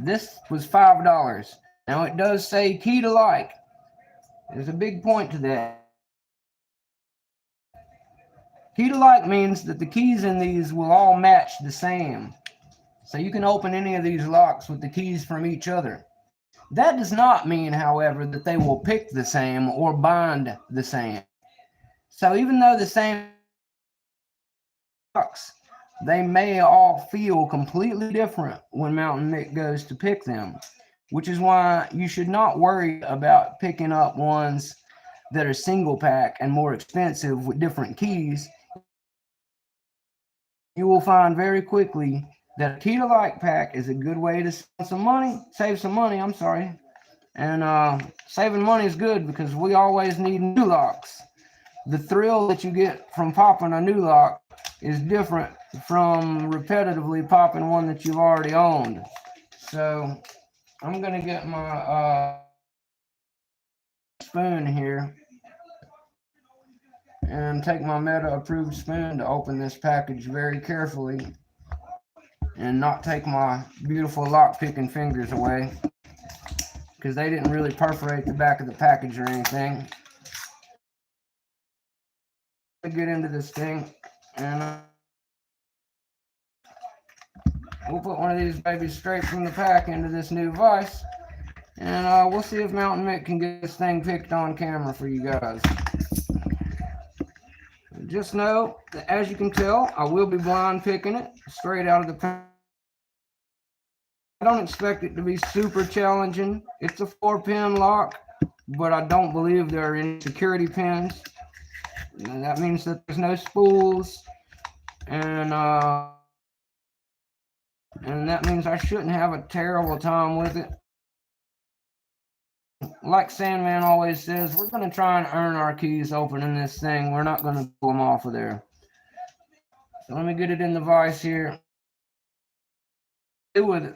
This was $5. Now it does say key to like. There's a big point to that. Key to like means that the keys in these will all match the same. So you can open any of these locks with the keys from each other. That does not mean, however, that they will pick the same or bind the same. So even though the same locks, they may all feel completely different when Mountain Mick goes to pick them, which is why you should not worry about picking up ones that are single pack and more expensive with different keys. You will find very quickly that a key to like pack is a good way to save some money. And saving money is good because we always need new locks. The thrill that you get from popping a new lock is different from repetitively popping one that you've already owned. So I'm gonna get my spoon here and take my Meta approved spoon to open this package very carefully and not take my beautiful lock picking fingers away, because they didn't really perforate the back of the package or anything. Get into this thing, and we'll put one of these babies straight from the pack into this new vise, and we'll see if Mountain Mick can get this thing picked on camera for you guys. Just know that, as you can tell, I will be blind picking it straight out of the pack. I don't expect it to be super challenging. It's a 4-pin lock, but I don't believe there are any security pins. And that means that there's no spools, and that means I shouldn't have a terrible time with it. Like Sandman always says, we're going to try and earn our keys opening this thing. We're not going to pull them off of there. So let me get it in the vise here. Do with it.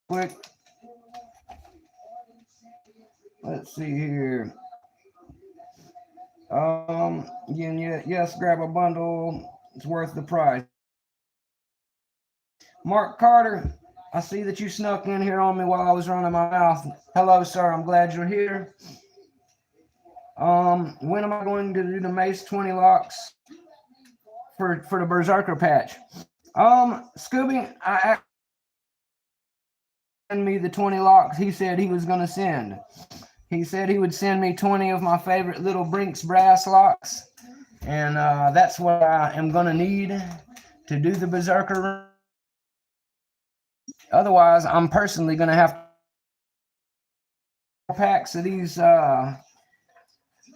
Quick. Let's see here. Yes, grab a bundle. It's worth the price. Mark Carter, I see that you snuck in here on me while I was running my mouth. Hello, sir. I'm glad you're here. When am I going to do the Mace 20 locks for the Berserker patch? Scooby, I send me the 20 locks he said he was going to send. He said he would send me 20 of my favorite little Brinks brass locks, and that's what I am going to need to do the Berserker. Otherwise, I'm personally going to have packs of these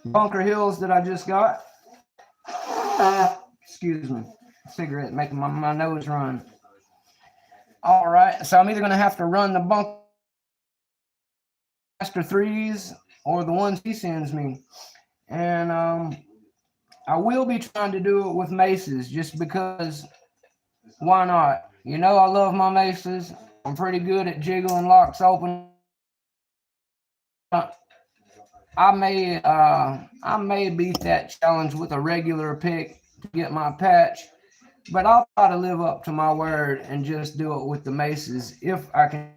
Bunker Hills that I just got. Excuse me, cigarette making my nose run. All right, so I'm either going to have to run the Bunker Master 3s or the ones he sends me, and I will be trying to do it with maces just because, why not? You know, I love my maces. I'm pretty good at jiggling locks open. I may beat that challenge with a regular pick to get my patch, but I'll try to live up to my word and just do it with the maces if I can.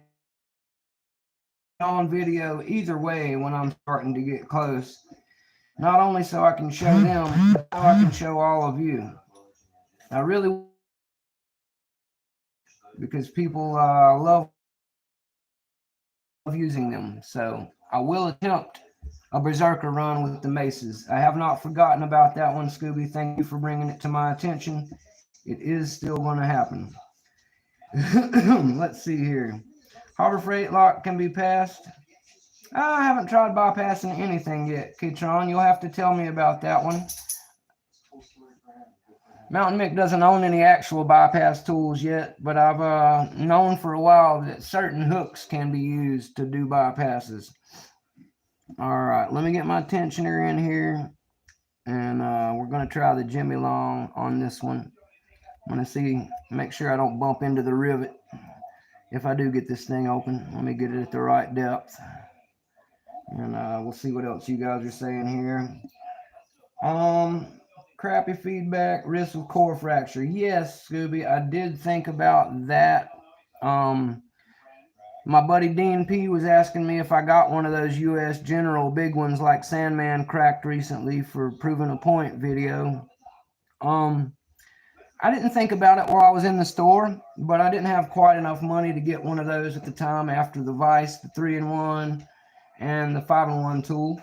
On video either way when I'm starting to get close, not only so I can show them, but so I can show all of you. I really, because people love using them, so I will attempt a Berserker run with the maces. I have not forgotten about that one, Scooby. Thank you for bringing it to my attention. It is still going to happen. Let's see here. Harbor Freight lock can be passed. I haven't tried bypassing anything yet, Kitron. You'll have to tell me about that one. Mountain Mick doesn't own any actual bypass tools yet, but I've known for a while that certain hooks can be used to do bypasses. All right, let me get my tensioner in here, and we're going to try the Jimmy Long on this one. I'm going to make sure I don't bump into the rivet. If I do get this thing open, let me get it at the right depth. And we'll see what else you guys are saying here. Crappy feedback, risk of core fracture. Yes, Scooby, I did think about that. My buddy Dean P was asking me if I got one of those US General big ones like Sandman cracked recently for proving a point video. I didn't think about it while I was in the store, but I didn't have quite enough money to get one of those at the time after the Vice, the 3-in-1, and the 5-in-1 tool.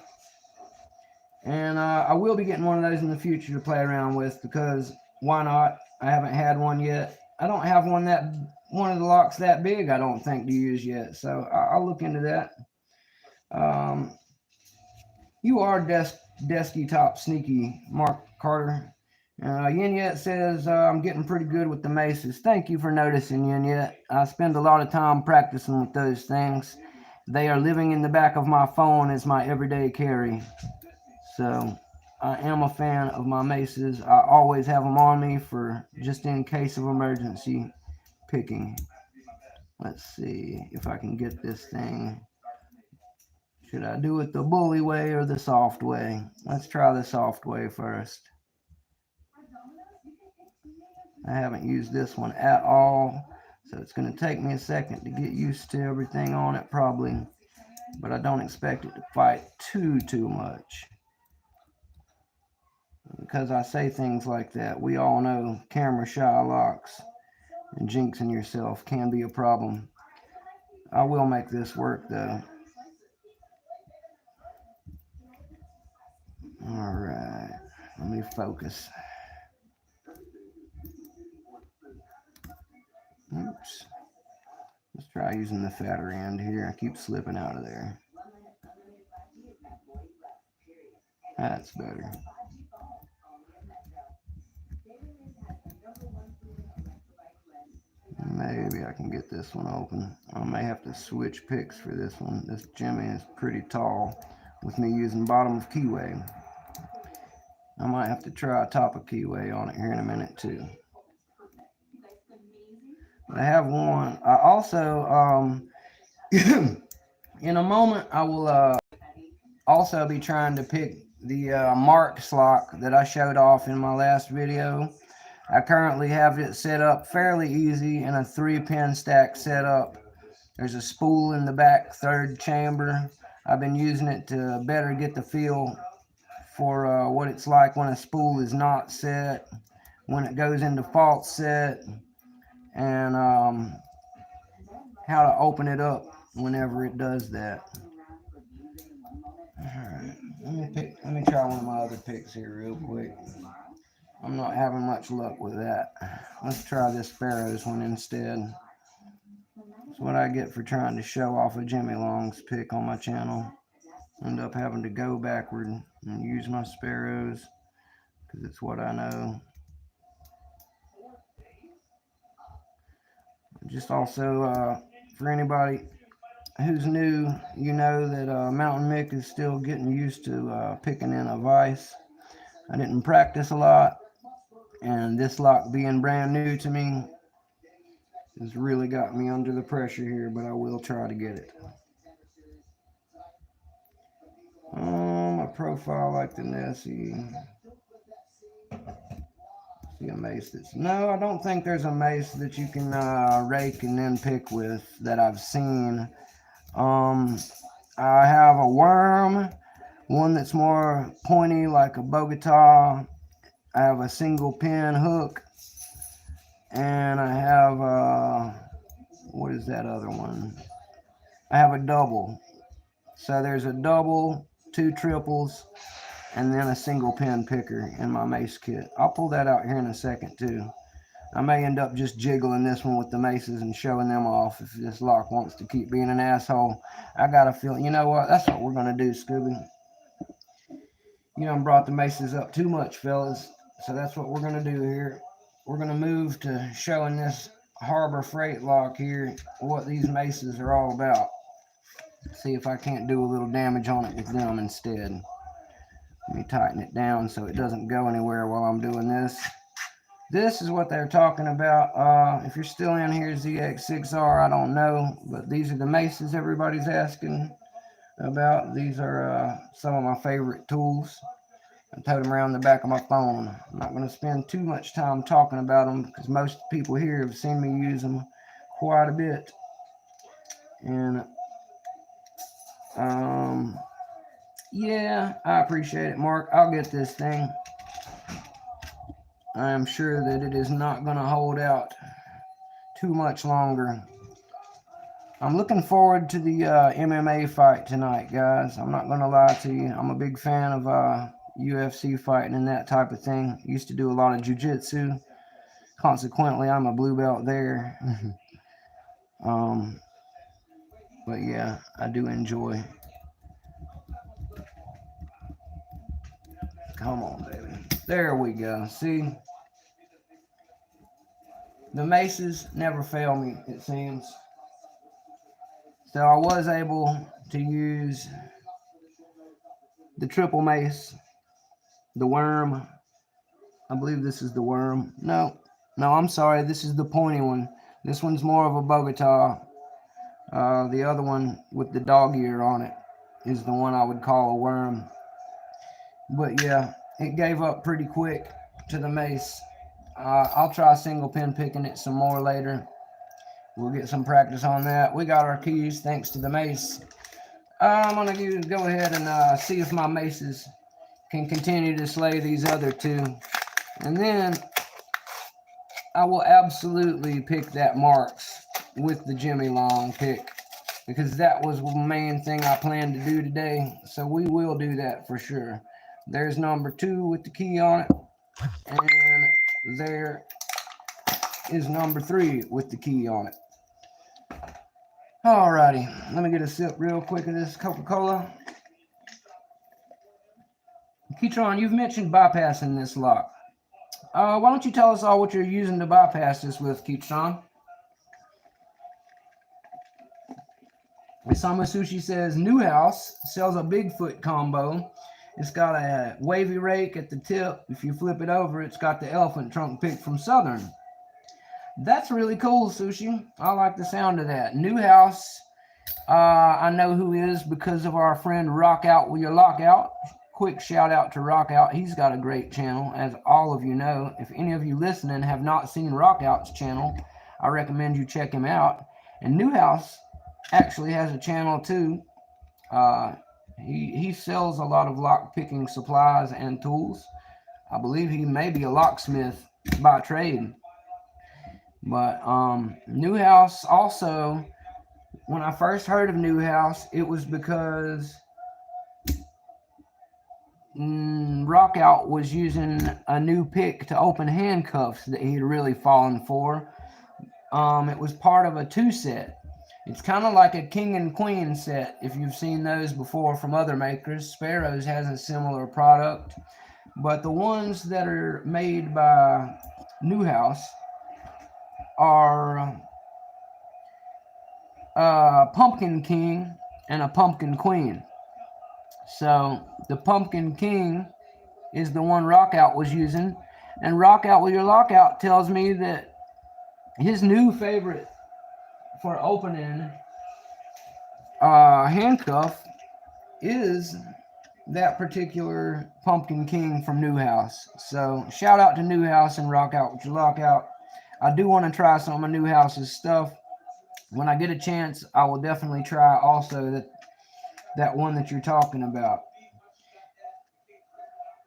And I will be getting one of those in the future to play around with because why not? I haven't had one yet. I don't have one of the locks that big, I don't think, to use yet. So I'll look into that. You are desky top sneaky, Mark Carter. Yin Yet says, I'm getting pretty good with the maces. Thank you for noticing, Yin Yet. I spend a lot of time practicing with those things. They are living in the back of my phone as my everyday carry. So I am a fan of my maces. I always have them on me for just in case of emergency picking. Let's see if I can get this thing. Should I do it the bully way or the soft way? Let's try the soft way first. I haven't used this one at all, so it's going to take me a second to get used to everything on it probably, but I don't expect it to fight too much. Because I say things like that, we all know camera shy locks and jinxing yourself can be a problem. I will make this work though. Alright, let me focus. Oops. Let's try using the fatter end here. I keep slipping out of there. That's better. Maybe I can get this one open. I may have to switch picks for this one. This jimmy is pretty tall with me using bottom of keyway. I might have to try a top of keyway on it here in a minute too. But I have one. I also, in a moment, I will also be trying to pick the Marks lock that I showed off in my last video. I currently have it set up fairly easy in a 3-pin stack setup. There's a spool in the back third chamber. I've been using it to better get the feel for what it's like when a spool is not set, when it goes into false set, and how to open it up whenever it does that. Alright, let me try one of my other picks here real quick. I'm not having much luck with that. Let's try this Pharaoh's one instead. That's what I get for trying to show off a Jimmy Long's pick on my channel. End up having to go backward and use my Sparrows because it's what I know. Just also for anybody who's new, you know that Mountain Mick is still getting used to picking in a Vice. I didn't practice a lot, and this lock being brand new to me has really got me under the pressure here, but I will try to get it. A profile like the Nessie. See a mace that's... No, I don't think there's a mace that you can rake and then pick with that I've seen. I have a worm, one that's more pointy like a Bogota. I have a single pin hook, and I have what is that other one? I have a double. So there's a double, 2 triples, and then a single pin picker in my mace kit. I'll pull that out here in a second too. I may end up just jiggling this one with the maces and showing them off if this lock wants to keep being an asshole. I got a feeling, you know what, that's what we're going to do, Scooby. You done brought the maces up too much, fellas. So that's what we're going to do here. We're going to move to showing this Harbor Freight lock here what these maces are all about. See if I can't do a little damage on it with them instead. Let me tighten it down so it doesn't go anywhere while I'm doing this. This is what they're talking about. If you're still in here, ZX6R, I don't know. But these are the maces everybody's asking about. These are some of my favorite tools. I tote them around the back of my phone. I'm not going to spend too much time talking about them because most people here have seen me use them quite a bit. And yeah, I appreciate it, Mark. I'll get this thing. I am sure that it is not going to hold out too much longer. I'm looking forward to the MMA fight tonight, guys. I'm not going to lie to you. I'm a big fan of UFC fighting and that type of thing. Used to do a lot of jiu-jitsu. Consequently, I'm a blue belt there. But yeah, I do enjoy. Come on, baby. There we go. See? The maces never fail me, it seems. So I was able to use the triple mace, the worm. I believe this is the worm. No, I'm sorry. This is the pointy one. This one's more of a Bogota. The other one with the dog ear on it is the one I would call a worm. But yeah, it gave up pretty quick to the mace. I'll try single pin picking it some more later. We'll get some practice on that. We got our keys thanks to the mace. I'm going to go ahead and see if my maces can continue to slay these other two. And then I will absolutely pick that marks with the Jimmy Long pick, because that was the main thing I planned to do today. So we will do that for sure. There's number 2 with the key on it. And there is number 3 with the key on it. Alrighty, let me get a sip real quick of this Coca-Cola. Keytron, you've mentioned bypassing this lock. Why don't you tell us all what you're using to bypass this with, Keytron? Isama Sushi says, New House sells a Bigfoot combo. It's got a wavy rake at the tip. If you flip it over, it's got the elephant trunk pick from Southern. That's really cool, Sushi. I like the sound of that. New House, I know who is because of our friend Rock Out With Your Lockout. Quick shout out to Rock Out. He's got a great channel, as all of you know. If any of you listening have not seen Rock Out's channel, I recommend you check him out. And New House actually has a channel too. He sells a lot of lock picking supplies and tools. I believe he may be a locksmith by trade. But New House also, when I first heard of New House, it was because Rock Out was using a new pick to open handcuffs that he'd really fallen for. It was part of a 2-set. It's kind of like a king and queen set, if you've seen those before from other makers. Sparrows has a similar product. But the ones that are made by New House are a Pumpkin King and a Pumpkin Queen. So the Pumpkin King is the one Rock Out was using. And Rock Out With Your Lockout tells me that his new favorite for opening handcuff is that particular Pumpkin King from New House. So shout out to New House and Rock Out With Your Lockout. I do want to try some of New House's stuff. When I get a chance, I will definitely try also that one that you're talking about.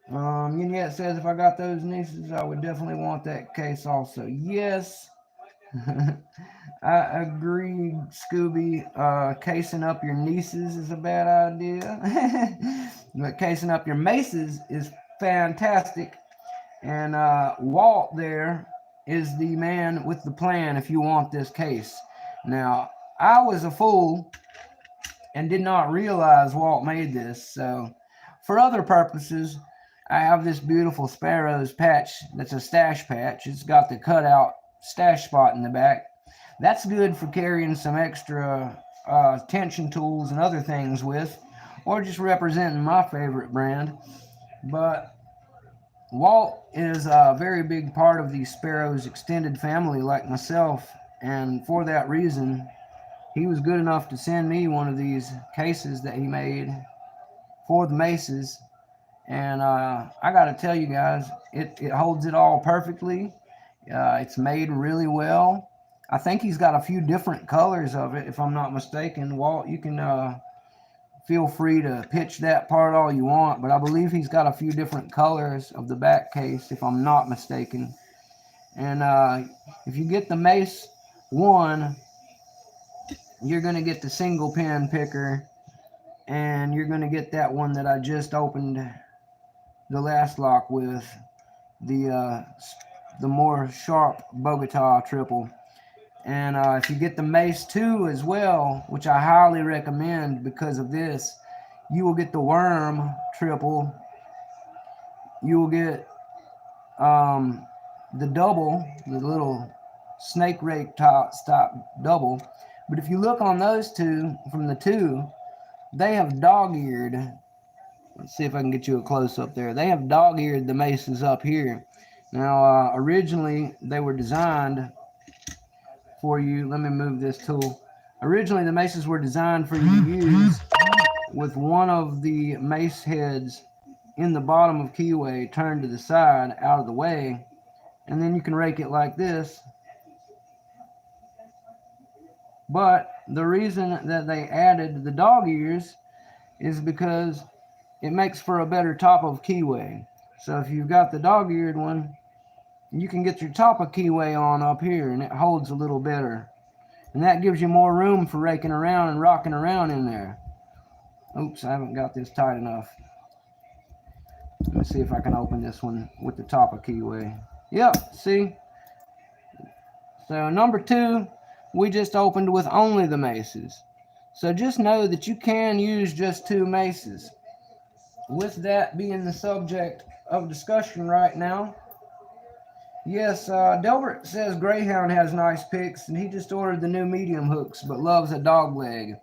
Yet says, if I got those nieces, I would definitely want that case also. Yes. I agree, Scooby. Casing up your nieces is a bad idea. But casing up your maces is fantastic. And Walt there is the man with the plan if you want this case. Now, I was a fool and did not realize Walt made this. So, for other purposes, I have this beautiful Sparrows patch that's a stash patch. It's got the cutout stash spot in the back. That's good for carrying some extra tension tools and other things with, or just representing my favorite brand. But Walt is a very big part of the Sparrows extended family like myself, and for that reason, he was good enough to send me one of these cases that he made for the maces. And I got to tell you guys, it holds it all perfectly. It's made really well. I think he's got a few different colors of it, if I'm not mistaken. Walt, you can feel free to pitch that part all you want, but I believe he's got a few different colors of the back case, if I'm not mistaken. And if you get the Mace 1, you're going to get the single pin picker, and you're going to get that one that I just opened the last lock with, the more sharp Bogota triple. And if you get the Mace 2 as well, which I highly recommend because of this, you will get the Worm triple. You will get the double, the little snake rake stop double. But if you look on those two, from the two, they have dog-eared. Let's see if I can get you a close-up there. They have dog-eared the maces up here. Now, originally, they were designed for you. Let me move this tool. Originally, the maces were designed for you to use with one of the mace heads in the bottom of keyway turned to the side, out of the way, and then you can rake it like this. But the reason that they added the dog ears is because it makes for a better top of keyway. So if you've got the dog-eared one, you can get your top of keyway on up here, and it holds a little better. And that gives you more room for raking around and rocking around in there. Oops, I haven't got this tight enough. Let me see if I can open this one with the top of keyway. Yep, see? So number 2, we just opened with only the maces. So just know that you can use just 2 maces. With that being the subject of discussion right now, yes, Delbert says Greyhound has nice picks, and he just ordered the new medium hooks, but loves a dog leg.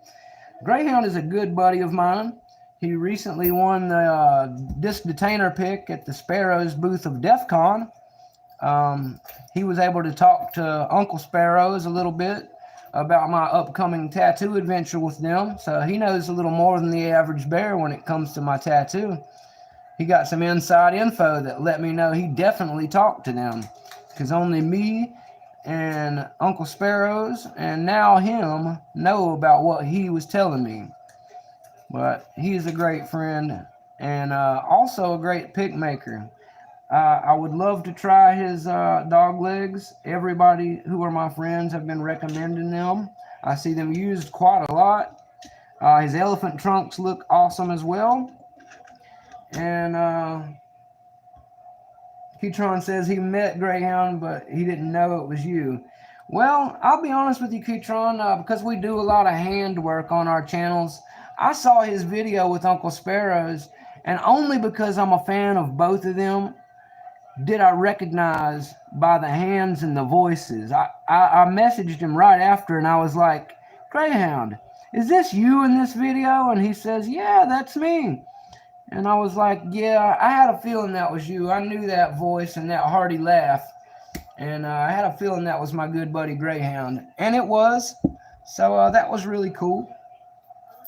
Greyhound is a good buddy of mine. He recently won the disc detainer pick at the Sparrows booth of DEF CON. He was able to talk to Uncle Sparrows a little bit about my upcoming tattoo adventure with them, so he knows a little more than the average bear when it comes to my tattoo. He got some inside info that let me know he definitely talked to them, because only me and Uncle Sparrows and now him know about what he was telling me. But he's a great friend and also a great pick maker. I would love to try his dog legs. Everybody who are my friends have been recommending them. I see them used quite a lot. His elephant trunks look awesome as well. And Keytron says he met Greyhound, but he didn't know it was you. Well, I'll be honest with you, Keytron, because we do a lot of handwork on our channels. I saw his video with Uncle Sparrows, and only because I'm a fan of both of them did I recognize by the hands and the voices. I messaged him right after, and I was like, Greyhound, is this you in this video? And he says, yeah, that's me. And I was like, yeah, I had a feeling that was you. I knew that voice and that hearty laugh. And I had a feeling that was my good buddy Greyhound. And it was. So that was really cool.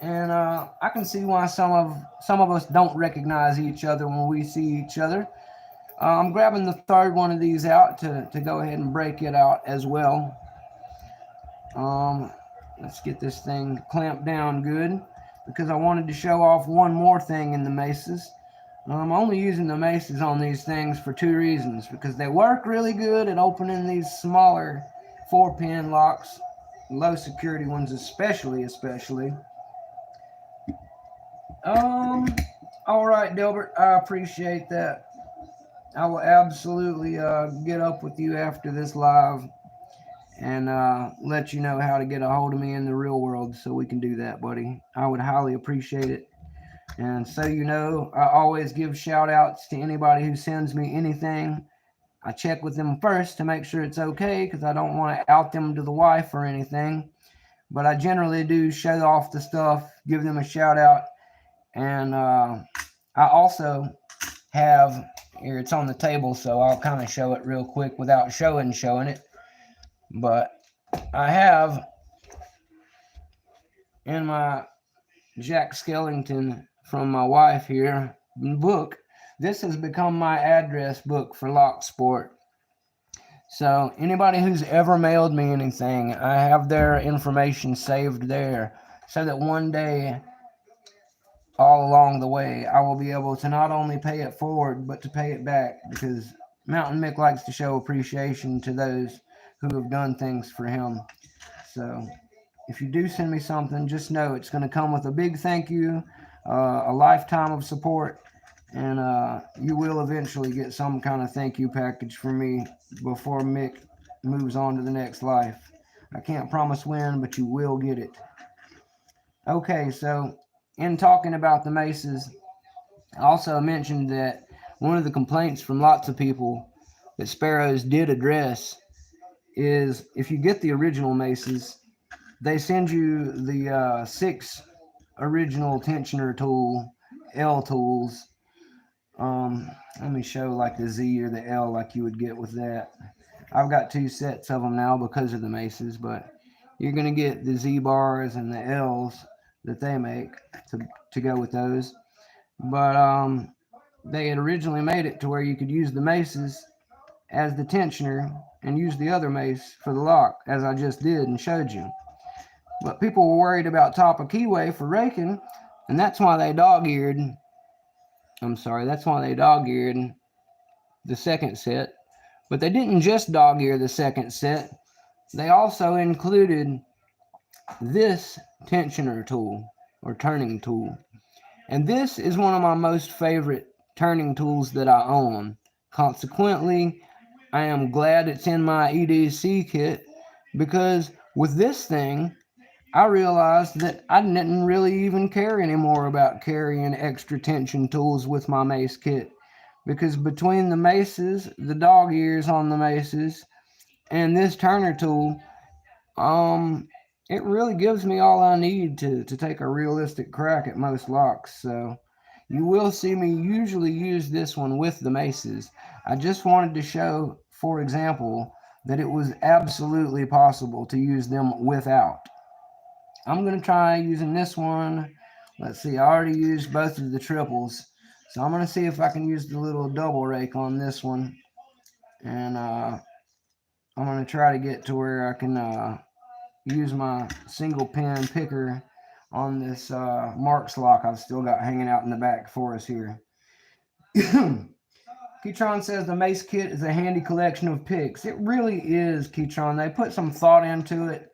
And I can see why some of us don't recognize each other when we see each other. I'm grabbing the third one of these out to go ahead and break it out as well. Let's get this thing clamped down good, because I wanted to show off one more thing in the maces. I'm only using the maces on these things for 2 reasons, because they work really good at opening these smaller 4-pin locks, low security ones especially. All right, Delbert, I appreciate that. I will absolutely get up with you after this live and let you know how to get a hold of me in the real world so we can do that, buddy. I would highly appreciate it. And so you know, I always give shout outs to anybody who sends me anything. I check with them first to make sure it's okay, because I don't want to out them to the wife or anything. But I generally do show off the stuff, give them a shout out. And I also have, here it's on the table, so I'll kind of show it real quick without showing it. But I have in my Jack Skellington from my wife here book, This has become my address book for lock sport. So anybody who's ever mailed me anything, I have their information saved there so that one day, all along the way, I will be able to not only pay it forward, but to pay it back, because Mountain Mick likes to show appreciation to those who have done things for him. So if you do send me something, just know it's going to come with a big thank you, a lifetime of support, and you will eventually get some kind of thank you package from me before Mick moves on to the next life. I can't promise when, but you will get it. Okay, so in talking about the maces, I also mentioned that one of the complaints from lots of people that sparrows did address is if you get the original maces, they send you the 6 original tensioner tool L tools. Let me show like the Z or the L like you would get with that. I've got 2 sets of them now because of the maces, but you're going to get the Z bars and the L's that they make to go with those. But they had originally made it to where you could use the maces as the tensioner and use the other mace for the lock, as I just did and showed you. But people were worried about top of keyway for raking, and that's why they dog-eared. That's why they dog-eared the second set. But they didn't just dog-ear the second set. They also included this tensioner tool or turning tool. And this is one of my most favorite turning tools that I own. Consequently, I am glad it's in my EDC kit, because with this thing, I realized that I didn't really even care anymore about carrying extra tension tools with my mace kit, because between the maces, the dog ears on the maces, and this turner tool, it really gives me all I need to take a realistic crack at most locks. So you will see me usually use this one with the maces. I just wanted to show, for example, that it was absolutely possible to use them without. I'm going to try using this one. Let's see, I already used both of the triples. So I'm going to see if I can use the little double rake on this one. And I'm going to try to get to where I can use my single pin picker on this Marks lock I've still got hanging out in the back for us here. Keytron says the mace kit is a handy collection of picks. It really is, Keytron. They put some thought into it.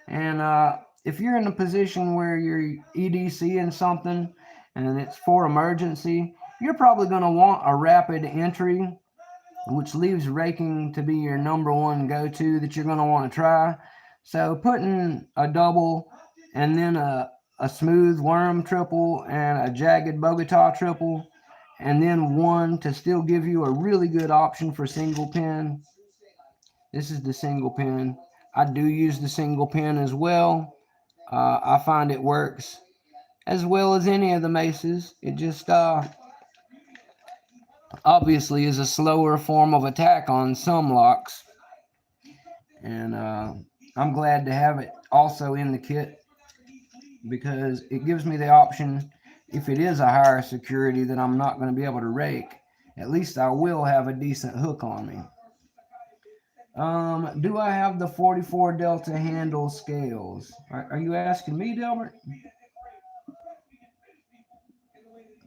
And if you're in a position where you're EDCing something and it's for emergency, you're probably going to want a rapid entry, which leaves raking to be your number one go-to that you're going to want to try. So putting a double and then a smooth worm triple and a jagged Bogota triple, and then one to still give you a really good option for single pin. This is the single pin. I do use the single pin as well. I find it works as well as any of the maces. It just obviously is a slower form of attack on some locks. And I'm glad to have it also in the kit, because it gives me the option, if it is a higher security that I'm not going to be able to rake, at least I will have a decent hook on me. Do I have the 44 Delta handle scales? Are you asking me, Delbert?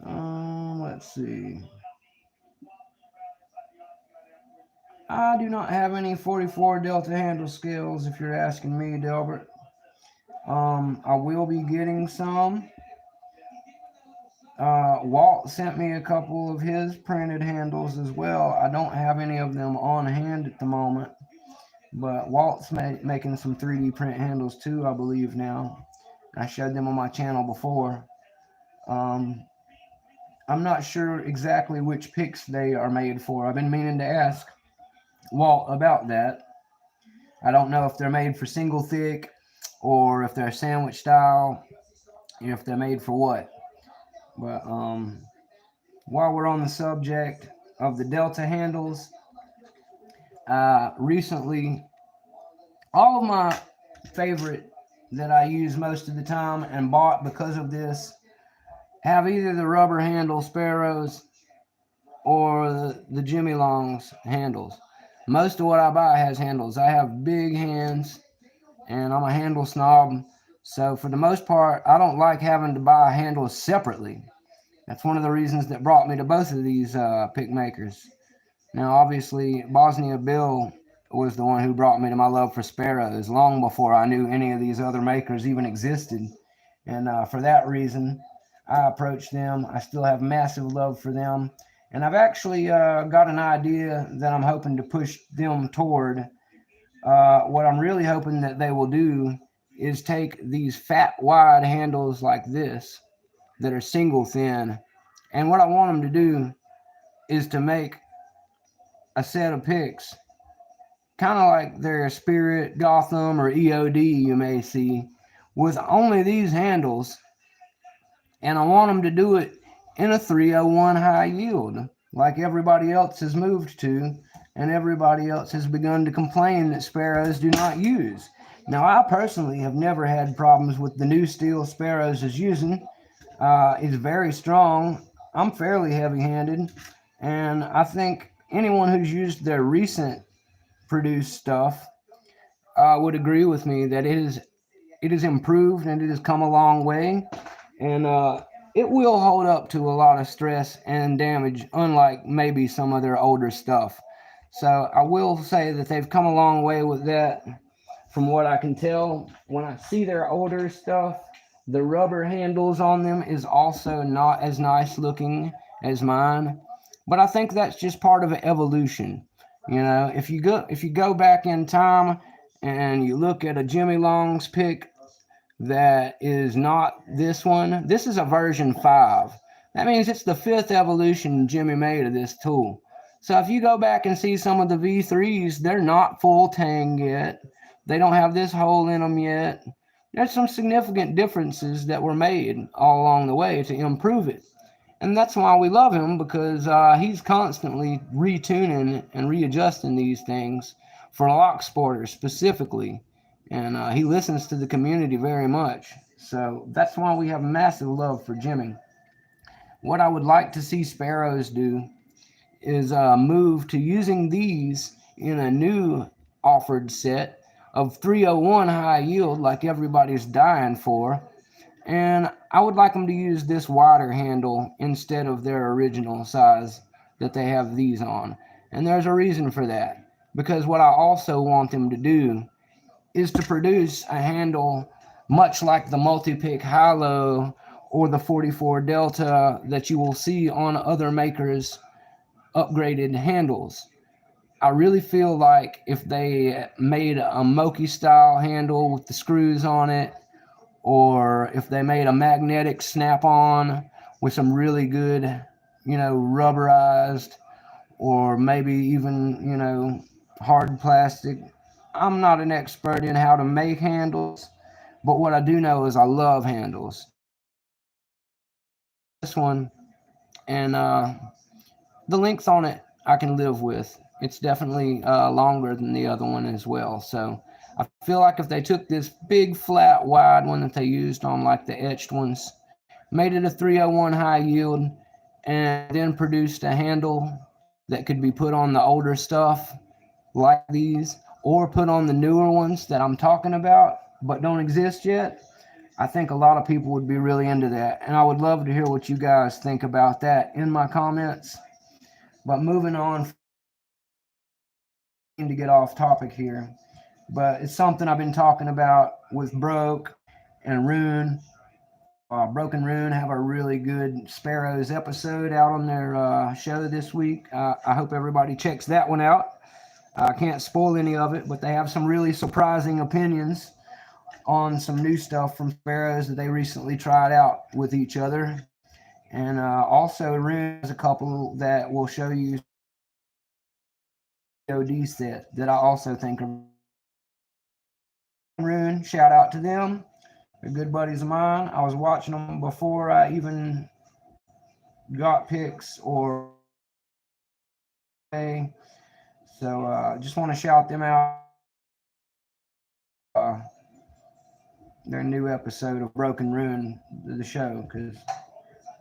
Let's see. I do not have any 44 Delta handle scales, if you're asking me, Delbert. I will be getting some. Walt sent me a couple of his printed handles as well. I don't have any of them on hand at the moment, but Walt's making some 3D print handles too, I believe now. I showed them on my channel before. I'm not sure exactly which picks they are made for. I've been meaning to ask Walt about that. I don't know if they're made for single thick or if they're sandwich style, if they're made for what. But while we're on the subject of the Delta handles, recently, all of my favorite that I use most of the time and bought because of this have either the rubber handle sparrows or the Jimmy Long's handles. Most of what I buy has handles. I have big hands and I'm a handle snob. So for the most part, I don't like having to buy handles separately. That's one of the reasons that brought me to both of these pick makers. Now, obviously, Bosnia Bill was the one who brought me to my love for sparrows long before I knew any of these other makers even existed. And for that reason, I approached them. I still have massive love for them. And I've actually got an idea that I'm hoping to push them toward. What I'm really hoping that they will do is take these fat, wide handles like this that are single thin. And what I want them to do is to make a set of picks, kind of like their Spirit, Gotham, or EOD you may see, with only these handles. And I want them to do it in a 301 high yield, like everybody else has moved to, and everybody else has begun to complain that sparrows do not use. Now, I personally have never had problems with the new steel sparrows is using. It's very strong. I'm fairly heavy-handed, and I think anyone who's used their recent produced stuff would agree with me that it is improved and it has come a long way, and it will hold up to a lot of stress and damage, unlike maybe some of their older stuff. So I will say that they've come a long way with that. From what I can tell, when I see their older stuff, the rubber handles on them is also not as nice looking as mine. But I think that's just part of an evolution. If you go back in time and you look at a Jimmy Long's pick that is not this one, this is a version 5. That means it's the fifth evolution Jimmy made of this tool. So if you go back and see some of the V3s, they're not full tang yet. They don't have this hole in them yet. There's some significant differences that were made all along the way to improve it. And that's why we love him, because he's constantly retuning and readjusting these things for lock sporters specifically. And he listens to the community very much. So that's why we have massive love for Jimmy. What I would like to see Sparrows do is move to using these in a new offered set of 301 high yield like everybody's dying for. And I would like them to use this wider handle instead of their original size that they have these on. And there's a reason for that. Because what I also want them to do is to produce a handle much like the multi-pick high-low or the 44 Delta that you will see on other makers' upgraded handles. I really feel like if they made a Moki style handle with the screws on it, or if they made a magnetic snap-on with some really good, rubberized, or maybe even, hard plastic. I'm not an expert in how to make handles, but what I do know is I love handles. This one, and the length on it I can live with. It's definitely longer than the other one as well. So I feel like if they took this big flat wide one that they used on like the etched ones, made it a 301 high yield, and then produced a handle that could be put on the older stuff like these, or put on the newer ones that I'm talking about but don't exist yet, I think a lot of people would be really into that. And I would love to hear what you guys think about that in my comments. But moving on, to get off topic here, but it's something I've been talking about with Broke and Rune. Broken Rune have a really good Sparrows episode out on their show this week. I hope everybody checks that one out. I can't spoil any of it, but they have some really surprising opinions on some new stuff from Sparrows that they recently tried out with each other. And also, Rune has a couple that will show you OD set that I also think are Rune. Shout out to them. They're good buddies of mine. I was watching them before I even got picks or so just want to shout them out. Their new episode of Broken Ruin, the show, because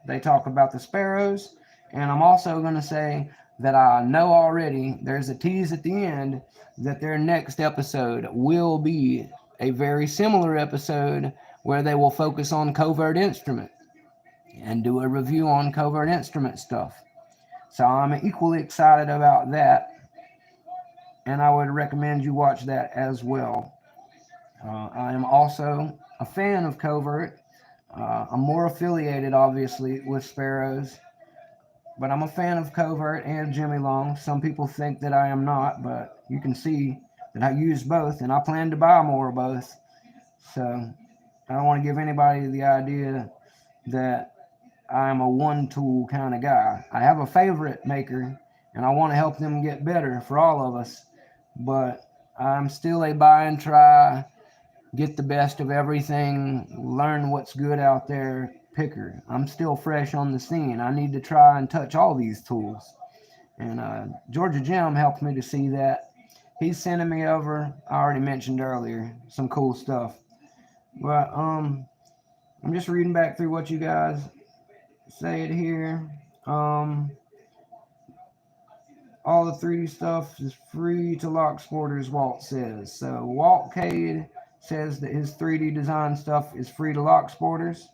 they talk about the Sparrows And I'm also going to say that I know already there's a tease at the end that their next episode will be a very similar episode where they will focus on covert instrument and do a review on covert instrument stuff. So I'm equally excited about that, and I would recommend you watch that as well. I am also a fan of covert. I'm more affiliated, obviously, with Sparrows, but I'm a fan of covert and Jimmy Long. Some people think that I am not, but you can see that I use both, and I plan to buy more of both. So I don't want to give anybody the idea that I'm a one tool kind of guy. I have a favorite maker, and I want to help them get better for all of us, but I'm still a buy and try, get the best of everything, learn what's good out there picker. I'm still fresh on the scene. I need to try and touch all these tools. And Georgia Jim helped me to see that. He's sending me over, I already mentioned earlier, some cool stuff. But I'm just reading back through what you guys say it here. All the 3D stuff is free to lock sporters, Walt says. So Walt Cade says that his 3D design stuff is free to lock sporters.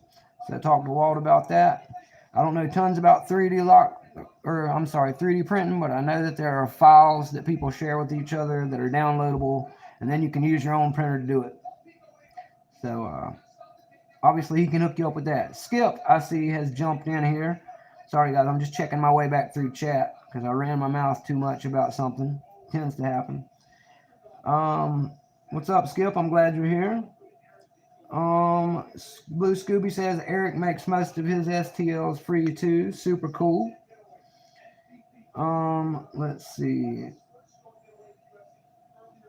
So I talked to Walt about that. I don't know tons about 3D printing, but I know that there are files that people share with each other that are downloadable, and then you can use your own printer to do it. So obviously he can hook you up with that. Skip, I see, has jumped in here. Sorry guys, I'm just checking my way back through chat because I ran my mouth too much about something. Tends to happen. What's up, Skip? I'm glad you're here. Blue Scooby says Eric makes most of his STLs free too. Super cool. Let's see.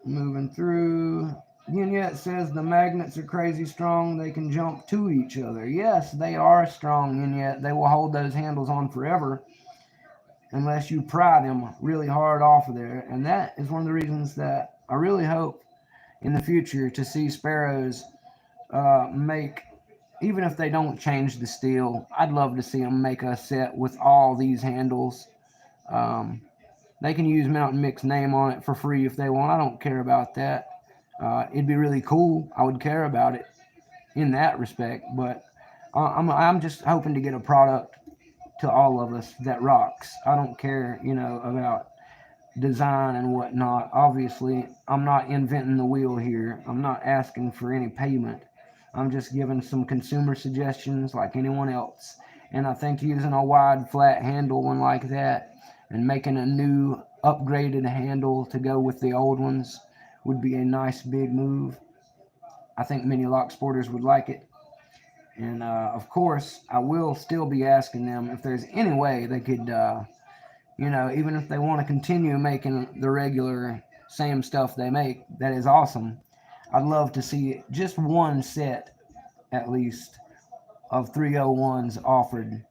Moving through. Yet says the magnets are crazy strong. They can jump to each other. Yes, they are strong, yet they will hold those handles on forever unless you pry them really hard off of there. And that is one of the reasons that I really hope in the future to see Sparrows make, even if they don't change the steel, I'd love to see them make a set with all these handles. They can use Mountain Mix name on it for free if they want. I don't care about that. It'd be really cool. I would care about it in that respect, but I'm just hoping to get a product to all of us that rocks. I don't care, about design and whatnot. Obviously, I'm not inventing the wheel here. I'm not asking for any payment. I'm just giving some consumer suggestions like anyone else. And I think using a wide flat handle one like that and making a new upgraded handle to go with the old ones would be a nice big move. I think many lock sporters would like it. And of course, I will still be asking them if there's any way they could, even if they want to continue making the regular same stuff they make, that is awesome. I'd love to see just one set, at least, of 301s offered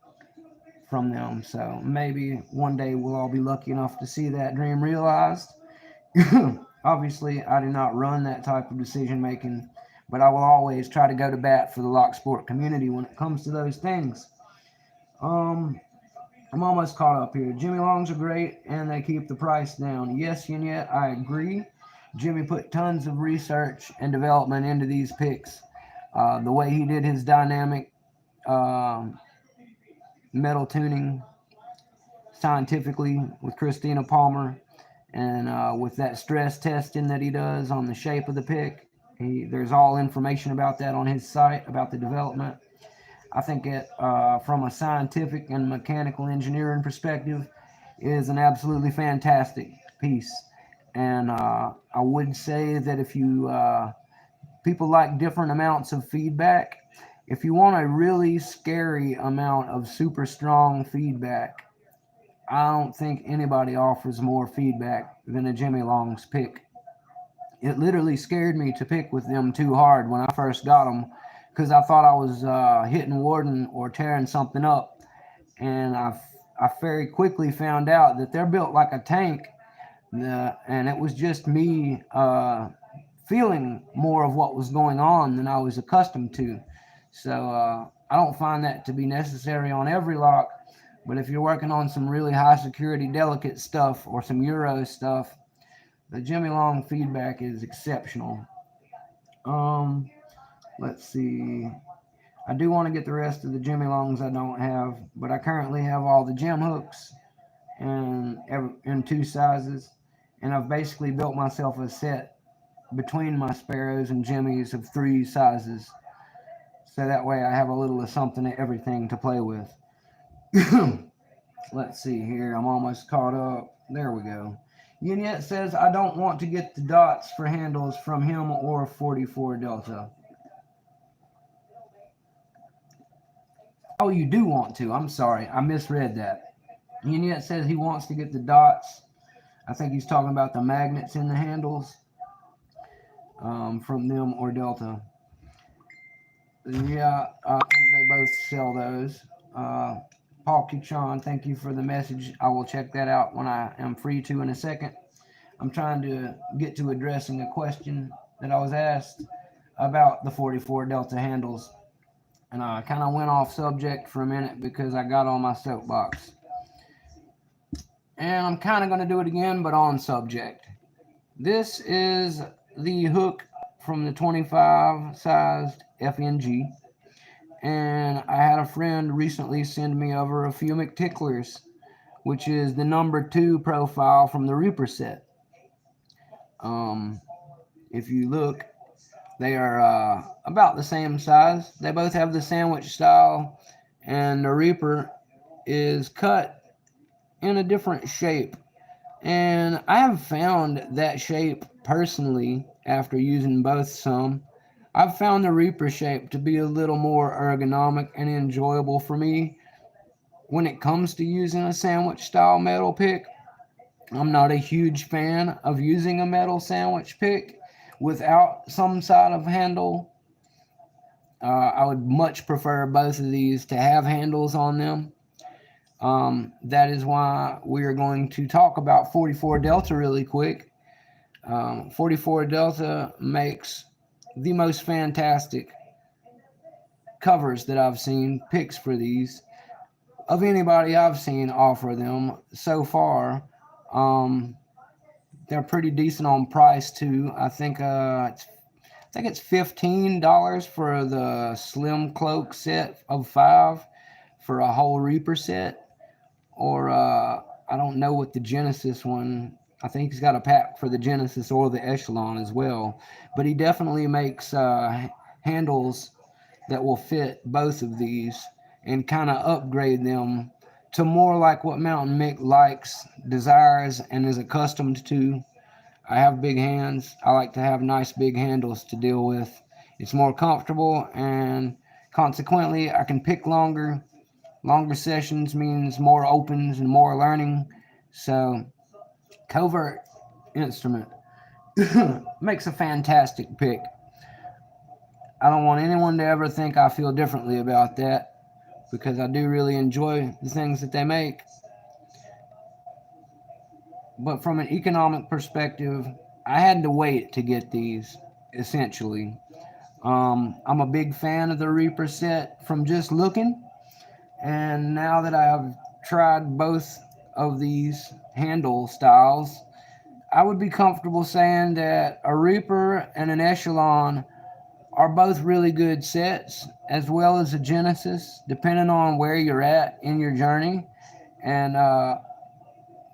from them. So maybe one day we'll all be lucky enough to see that dream realized. Obviously, I do not run that type of decision making, but I will always try to go to bat for the lock sport community when it comes to those things. I'm almost caught up here. Jimmy Longs are great, and they keep the price down. Yes, and yet I agree. Jimmy put tons of research and development into these picks. The way he did his dynamic metal tuning scientifically with Christina Palmer, and with that stress testing that he does on the shape of the pick. There's all information about that on his site, about the development. I think it, from a scientific and mechanical engineering perspective, is an absolutely fantastic piece. And I would say that if you people like different amounts of feedback, if you want a really scary amount of super strong feedback, I don't think anybody offers more feedback than a Jimmy Long's pick. It literally scared me to pick with them too hard when I first got them because I thought I was hitting Warden or tearing something up. And I very quickly found out that they're built like a tank. And it was just me feeling more of what was going on than I was accustomed to. So I don't find that to be necessary on every lock, But if you're working on some really high security, delicate stuff or some Euro stuff, the Jimmy Long feedback is exceptional. Um, let's see. I do want to get the rest of the Jimmy Longs I don't have, but I currently have all the Jim hooks in two sizes, and I've basically built myself a set between my Sparrows and Jimmys of three sizes, so that way I have a little of something of everything to play with. Let's see here. I'm almost caught up. There we go. Yet says I don't want to get the dots for handles from him or 44 Delta. Oh, you do want to. I'm sorry. I misread that. Yet says he wants to get the dots. I think he's talking about the magnets in the handles from them or Delta. Yeah, I think they both sell those. Paul Kuchan, thank you for the message. I will check that out when I am free to in a second. I'm trying to get to addressing a question that I was asked about the 44 Delta handles. And I kind of went off subject for a minute because I got on my soapbox. And I'm kind of going to do it again, but on subject. This is the hook from the 25 sized FNG. And I had a friend recently send me over a few McTicklers, which is the number 2 profile from the Reaper set. If you look, they are about the same size. They both have the sandwich style, and the Reaper is cut in a different shape. And I have found that shape personally after using both some. I've found the Reaper shape to be a little more ergonomic and enjoyable for me when it comes to using a sandwich style metal pick. I'm not a huge fan of using a metal sandwich pick without some side of handle. I would much prefer both of these to have handles on them. That is why we are going to talk about 44 Delta really quick. 44 Delta makes the most fantastic covers that I've seen, picks for these, of anybody I've seen offer them so far. They're pretty decent on price too. I think it's $15 for the Slim Cloak set of 5 for a whole Reaper set, or I don't know what the Genesis one. I think he's got a pack for the Genesis or the Echelon as well, but he definitely makes handles that will fit both of these and kind of upgrade them to more like what Mountain Mick likes, desires, and is accustomed to. I have big hands. I like to have nice big handles to deal with. It's more comfortable, and consequently I can pick longer. Longer sessions means more opens and more learning. So covert instrument makes a fantastic pick. I don't want anyone to ever think I feel differently about that, because I do really enjoy the things that they make. But from an economic perspective, I had to wait to get these, essentially. I'm a big fan of the Reaper set from just looking, and now that I have tried both of these handle styles, I would be comfortable saying that a Reaper and an Echelon are both really good sets, as well as a Genesis, depending on where you're at in your journey and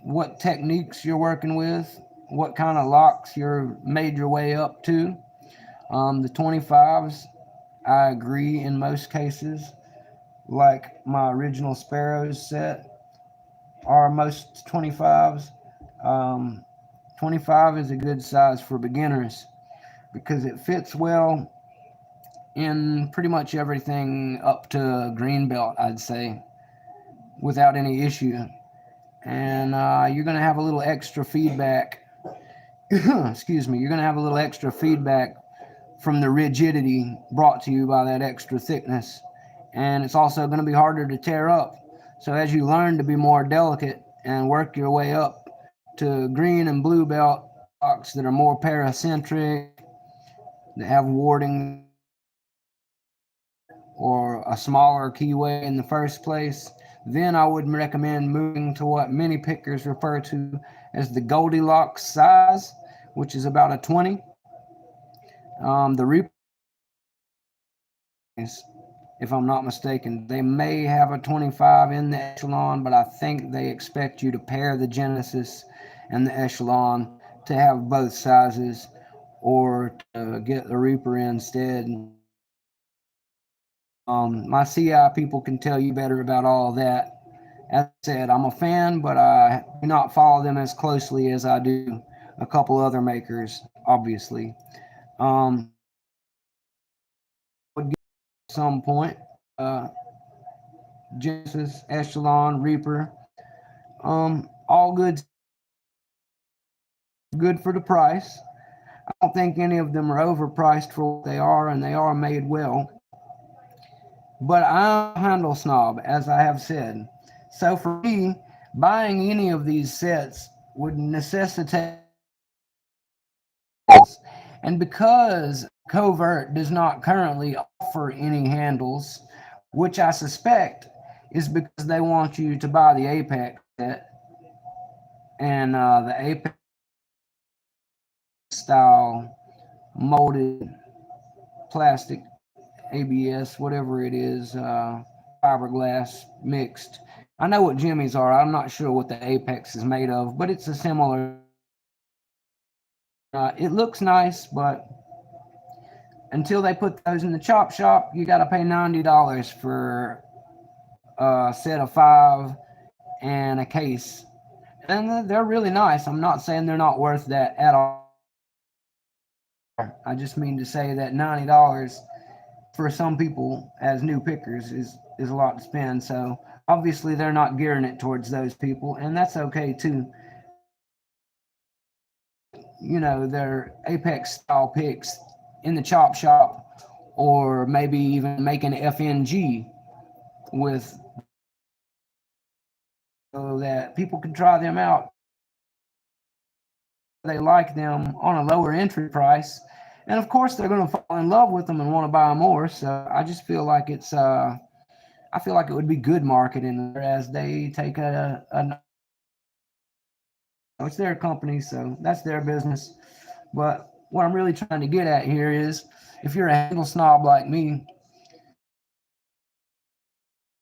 what techniques you're working with, what kind of locks you're made your way up to. The 25s, I agree in most cases, like my original Sparrows set, are most 25s. 25 is a good size for beginners because it fits well in pretty much everything up to green belt, I'd say, without any issue. And you're going to have a little extra feedback. Excuse me. You're going to have a little extra feedback from the rigidity brought to you by that extra thickness. And it's also going to be harder to tear up. So as you learn to be more delicate and work your way up to green and blue belt locks that are more paracentric, that have warding or a smaller keyway in the first place, then I would recommend moving to what many pickers refer to as the Goldilocks size, which is about a 20. The Reaper, if I'm not mistaken, they may have a 25 in the Echelon, but I think they expect you to pair the Genesis and the Echelon to have both sizes, or to get the Reaper instead. My CI people can tell you better about all that. As I said, I'm a fan, but I do not follow them as closely as I do a couple other makers, obviously. Would get at some point, uh, Genesis, Echelon, Reaper, all good for the price. I don't think any of them are overpriced for what they are, and they are made well. But I'm a handle snob, as I have said. So for me, buying any of these sets would necessitate. And because Covert does not currently offer any handles, which I suspect is because they want you to buy the Apex set, and the Apex style molded plastic ABS, whatever it is, fiberglass mixed. I know what Jimmy's are. I'm not sure what the Apex is made of, but it's a similar. It looks nice, but until they put those in the chop shop, you got to pay $90 for a set of 5 and a case. And they're really nice. I'm not saying they're not worth that at all. I just mean to say that $90 for some people as new pickers is a lot to spend. So obviously they're not gearing it towards those people, and that's okay too. Their Apex style picks in the chop shop, or maybe even make an FNG with, so that people can try them out. They like them on a lower entry price, and of course they're going to fall in love with them and want to buy more. So I just feel like I feel like it would be good marketing, as they take it's their company, so that's their business. But what I'm really trying to get at here is, if you're a handle snob like me,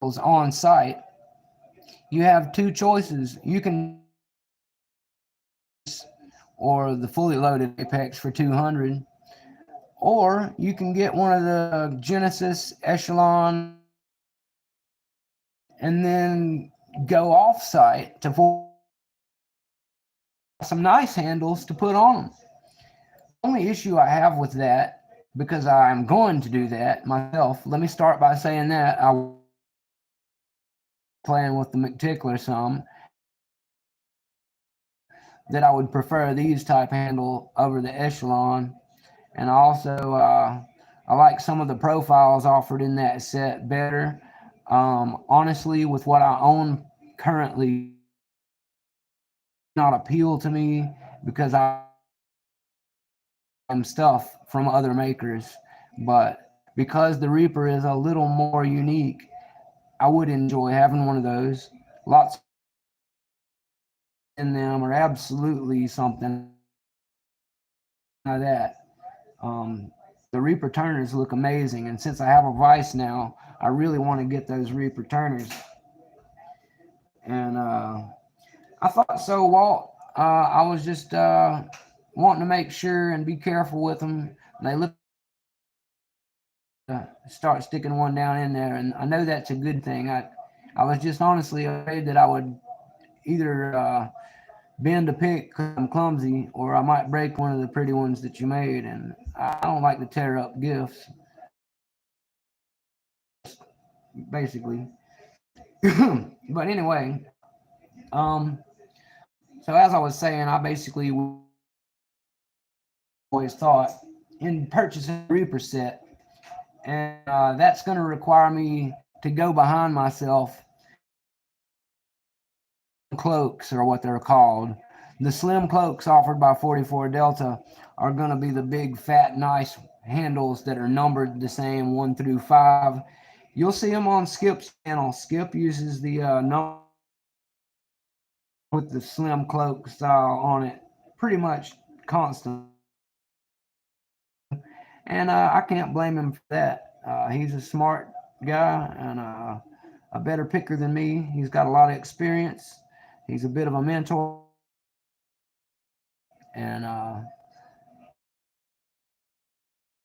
on site, you have two choices. You can, or the fully loaded Apex for 200, or you can get one of the Genesis Echelon and then go off site to some nice handles to put on them. The only issue I have with that, because I'm going to do that myself, let me start by saying that I playing with the McTickler some, that I would prefer these type handle over the Echelon. And also I like some of the profiles offered in that set better. Honestly, with what I own currently, not appeal to me, because I am stuff from other makers. But because the Reaper is a little more unique, I would enjoy having one of those. Lots in them are absolutely something like that. The Reaper turners look amazing, and since I have a Vice now, I really want to get those Reaper turners. And I thought so, Walt. I was just wanting to make sure and be careful with them. They look start sticking one down in there, and I know that's a good thing. I was just honestly afraid that I would either bend a pick because I'm clumsy, or I might break one of the pretty ones that you made, and I don't like to tear up gifts, basically. But anyway, so as I was saying, I basically always thought in purchasing a Reaper set, and that's going to require me to go behind myself. Cloaks are what they're called. The slim cloaks offered by 44 Delta are going to be the big, fat, nice handles that are numbered the same 1 through 5. You'll see them on Skip's channel. Skip uses the number with the slim cloak style on it pretty much constant. And I can't blame him for that. He's a smart guy and a better picker than me. He's got a lot of experience. He's a bit of a mentor. And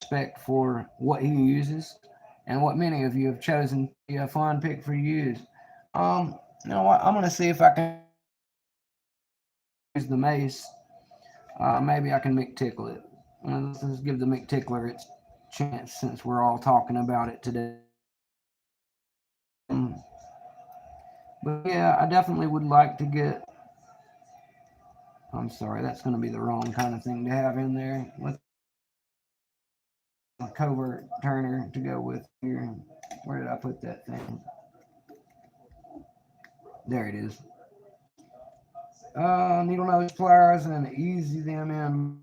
respect for what he uses and what many of you have chosen to be a fun pick for you to use. You know what? I'm going to see if I can use the mace. Maybe I can McTickle it. Let's give the McTickler its chance since we're all talking about it today. But yeah, I definitely would like to get. I'm sorry, that's going to be the wrong kind of thing to have in there. Let's a covert turner to go with here. Where did I put that thing? There it is. Needle nose pliers and easy them in.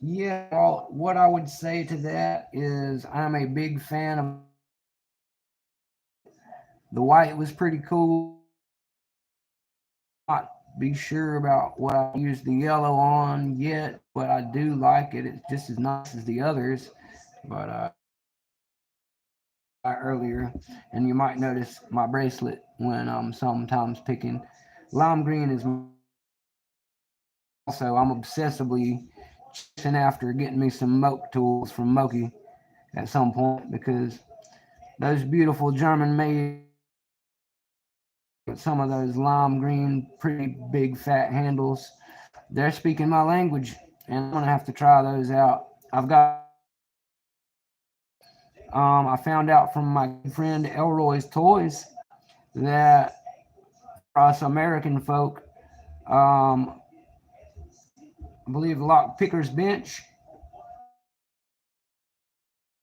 Yeah, well, what I would say to that is I'm a big fan of the white. Was pretty cool. Not be sure about what I use the yellow on yet, but I do like it. It's just as nice as the others. But earlier, and you might notice my bracelet when I'm sometimes picking. Lime green is also, I'm obsessively chasing after getting me some Moke tools from Moki at some point because those beautiful German made some of those lime green, pretty big fat handles, they're speaking my language, and I'm gonna have to try those out. I've got I found out from my friend Elroy's Toys that for us American folk, I believe Lockpicker's Bench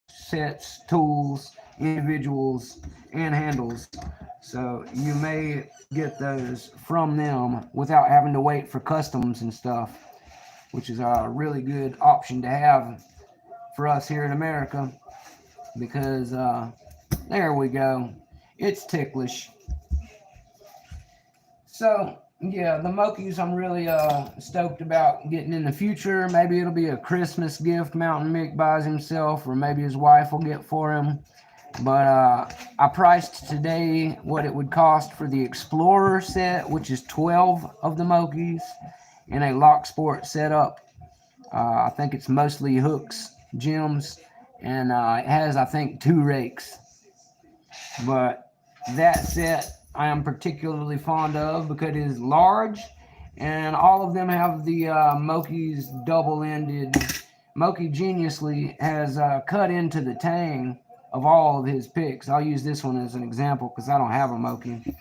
sets, tools, individuals, and handles. So you may get those from them without having to wait for customs and stuff, which is a really good option to have for us here in America because there we go. It's ticklish. So yeah, the Mokies I'm really stoked about getting in the future. Maybe it'll be a Christmas gift Mountain Mick buys himself, or maybe his wife will get for him. But I priced today what it would cost for the Explorer set, which is 12 of the Mokies in a lock sport setup. I think it's mostly hooks, gems, and it has, I think, 2 rakes. But that set I am particularly fond of because it is large, and all of them have the Moki's double-ended. Moki geniusly has cut into the tang of all of his picks. I'll use this one as an example because I don't have a Moki.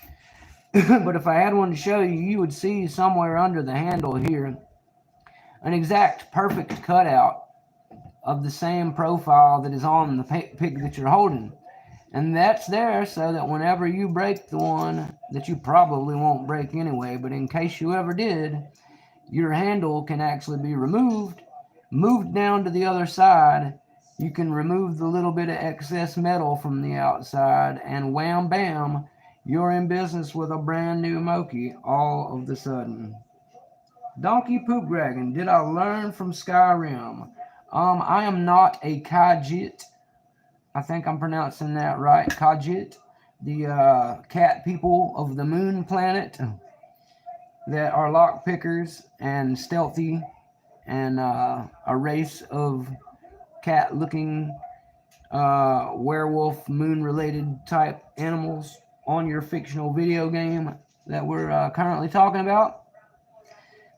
But if I had one to show you, you would see somewhere under the handle here an exact perfect cutout of the same profile that is on the pick that you're holding. And that's there so that whenever you break the one that you probably won't break anyway, but in case you ever did, your handle can actually be removed, moved down to the other side. You can remove the little bit of excess metal from the outside, and wham bam, you're in business with a brand new Moki all of the sudden. Donkey Poop Dragon, did I learn from Skyrim? I am not a Khajiit. I think I'm pronouncing that right. Khajiit, the cat people of the moon planet that are lock pickers and stealthy, and a race of cat-looking werewolf, moon-related type animals on your fictional video game that we're currently talking about.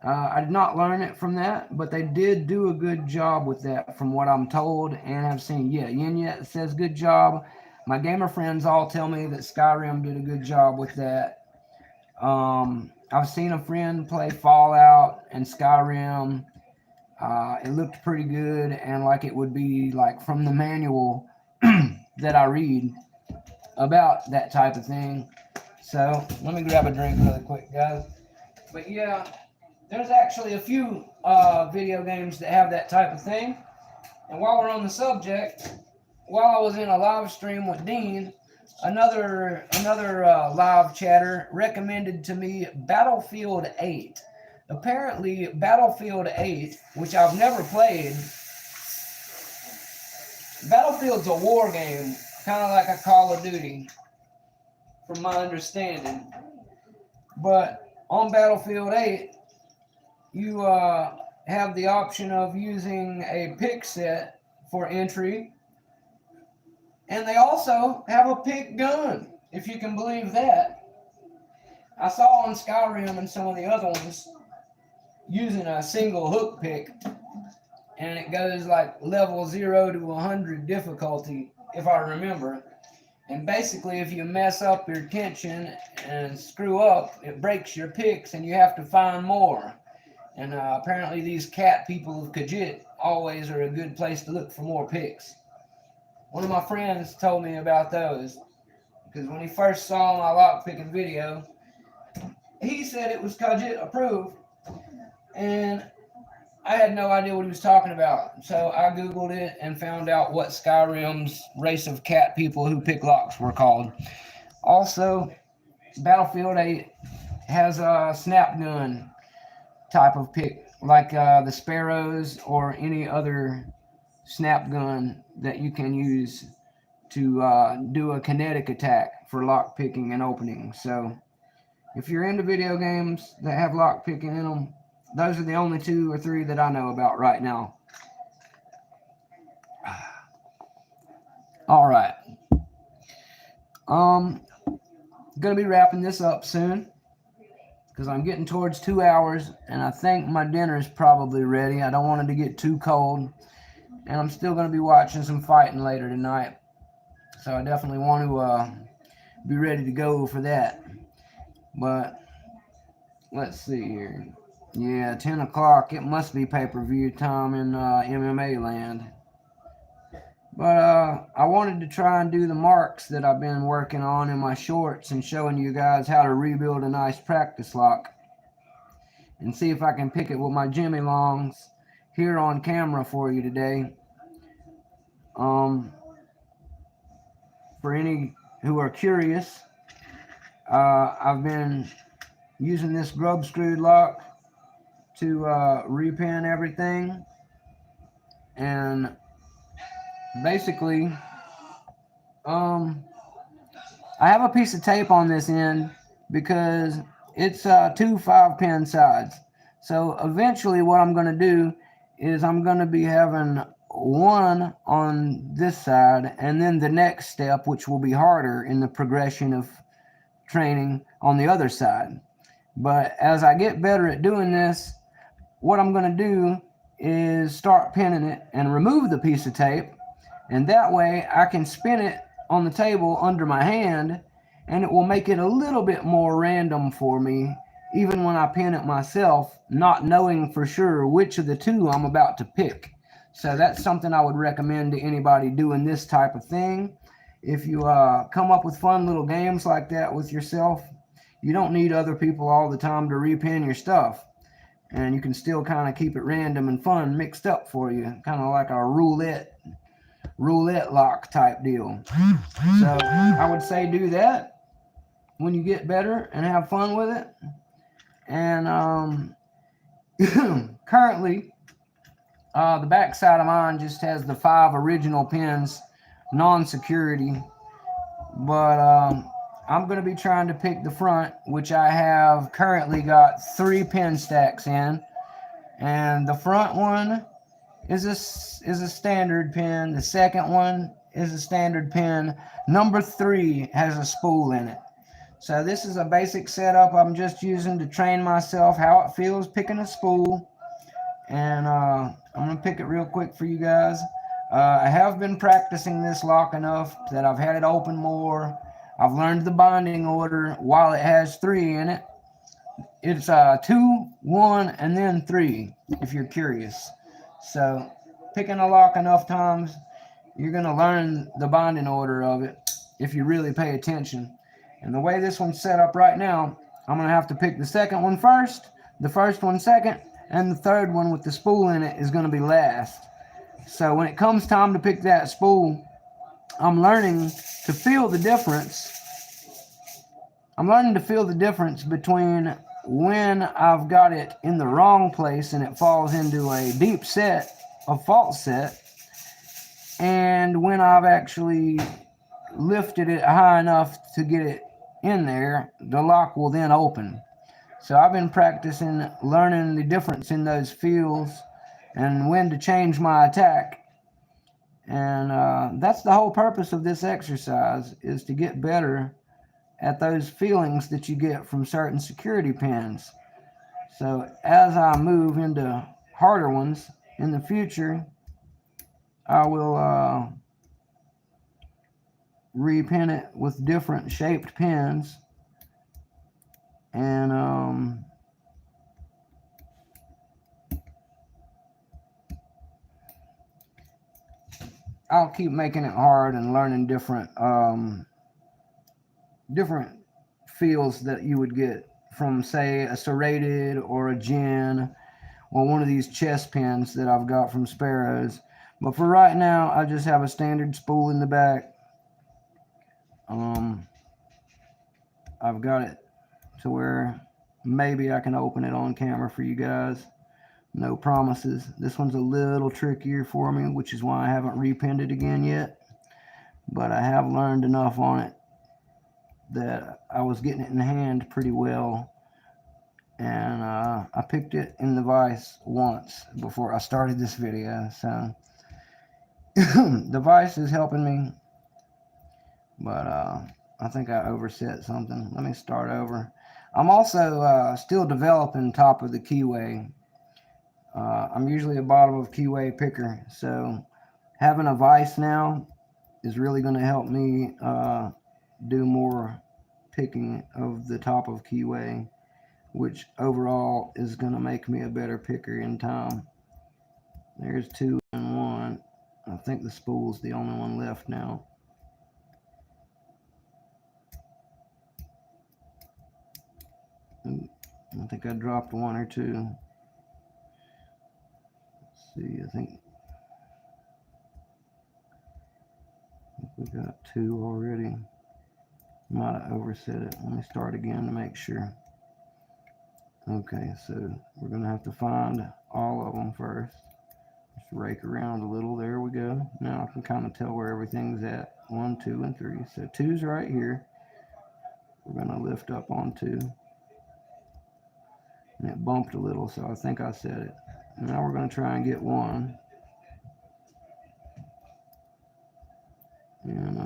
I did not learn it from that, but they did do a good job with that from what I'm told and have seen. Yeah, Yin Yet says good job. My gamer friends all tell me that Skyrim did a good job with that. I've seen a friend play Fallout and Skyrim. It looked pretty good and like it would be like from the manual that I read about that type of thing. So let me grab a drink really quick, guys. But yeah, there's actually a few video games that have that type of thing. And while we're on the subject, while I was in a live stream with Dean, another live chatter recommended to me Battlefield 8. Apparently, Battlefield 8, which I've never played, Battlefield's a war game, kind of like a Call of Duty, from my understanding. But on Battlefield 8, you have the option of using a pick set for entry. And they also have a pick gun, if you can believe that. I saw on Skyrim and some of the other ones using a single hook pick. And it goes like level 0 to 100 difficulty, if I remember. And basically, if you mess up your tension and screw up, it breaks your picks and you have to find more. And apparently these cat people of Khajiit always are a good place to look for more picks. One of my friends told me about those, because when he first saw my lockpicking video, he said it was Khajiit approved, and I had no idea what he was talking about. So I Googled it and found out what Skyrim's race of cat people who pick locks were called. Also, Battlefield 8 has a snap gun type of pick, like the Sparrows or any other snap gun that you can use to do a kinetic attack for lock picking and opening. So if you're into video games that have lock picking in them, those are the only 2 or 3 that I know about right now. All right. Gonna be wrapping this up soon, because I'm getting towards 2 hours, and I think my dinner's probably ready. I don't want it to get too cold, and I'm still going to be watching some fighting later tonight, so I definitely want to be ready to go for that. But let's see here. Yeah, 10 o'clock. It must be pay-per-view time in MMA land. But I wanted to try and do the marks that I've been working on in my shorts and showing you guys how to rebuild a nice practice lock, and see if I can pick it with my Jimmy Longs here on camera for you today. For any who are curious, I've been using this grub screwed lock to repin everything, and basically I have a piece of tape on this end because it's 2 5-pin sides. So eventually what I'm going to do is I'm going to be having one on this side, and then the next step, which will be harder in the progression of training, on the other side. But as I get better at doing this, what I'm going to do is start pinning it and remove the piece of tape, and that way I can spin it on the table under my hand, and it will make it a little bit more random for me, even when I pin it myself, not knowing for sure which of the 2 I'm about to pick. So that's something I would recommend to anybody doing this type of thing. If you come up with fun little games like that with yourself, you don't need other people all the time to repin your stuff. And you can still kind of keep it random and fun mixed up for you, kind of like a roulette lock type deal. So I would say do that when you get better and have fun with it. And currently, the back side of mine just has the 5 original pins, non-security. But I'm going to be trying to pick the front, which I have currently got 3 pin stacks in. And the front one is a standard pin. The second one is a standard pin. Number 3 has a spool in it. So this is a basic setup I'm just using to train myself how it feels picking a spool. And I'm going to pick it real quick for you guys. I have been practicing this lock enough that I've had it open more. I've learned the binding order while it has 3 in it. It's 2, 1, and then 3, if you're curious. So picking a lock enough times, you're going to learn the binding order of it if you really pay attention. And the way this one's set up right now, I'm going to have to pick the second one first, the first one second, and the third one with the spool in it is going to be last. So when it comes time to pick that spool, I'm learning to feel the difference. I'm learning to feel the difference between when I've got it in the wrong place and it falls into a deep set, a false set, and when I've actually lifted it high enough to get it in there, the lock will then open. So I've been practicing learning the difference in those feels and when to change my attack. And that's the whole purpose of this exercise, is to get better at those feelings that you get from certain security pins. So as I move into harder ones in the future, I will repin it with different shaped pins, and I'll keep making it hard and learning different different feels that you would get from, say, a serrated or a gin or one of these chest pins that I've got from Sparrows. But for right now, I just have a standard spool in the back. I've got it to where maybe I can open it on camera for you guys. No promises. This one's a little trickier for me, which is why I haven't repinned it again yet. But I have learned enough on it that I was getting it in hand pretty well. And I picked it in the vise once before I started this video. So the vise is helping me. But I think I overset something. Let me start over. I'm also still developing top of the keyway. I'm usually a bottom of keyway picker, so having a vise now is really going to help me do more picking of the top of keyway, which overall is going to make me a better picker in time. There's 2 and 1. I think the spool's the only one left now. I think I dropped 1 or 2. See, I think we got 2 already. Might have overset it. Let me start again to make sure. Okay, so we're gonna have to find all of them first. Just rake around a little. There we go. Now I can kind of tell where everything's at. 1, 2, and 3. So 2's right here. We're gonna lift up on 2. And it bumped a little, so I think I set it. Now we're going to try and get 1. And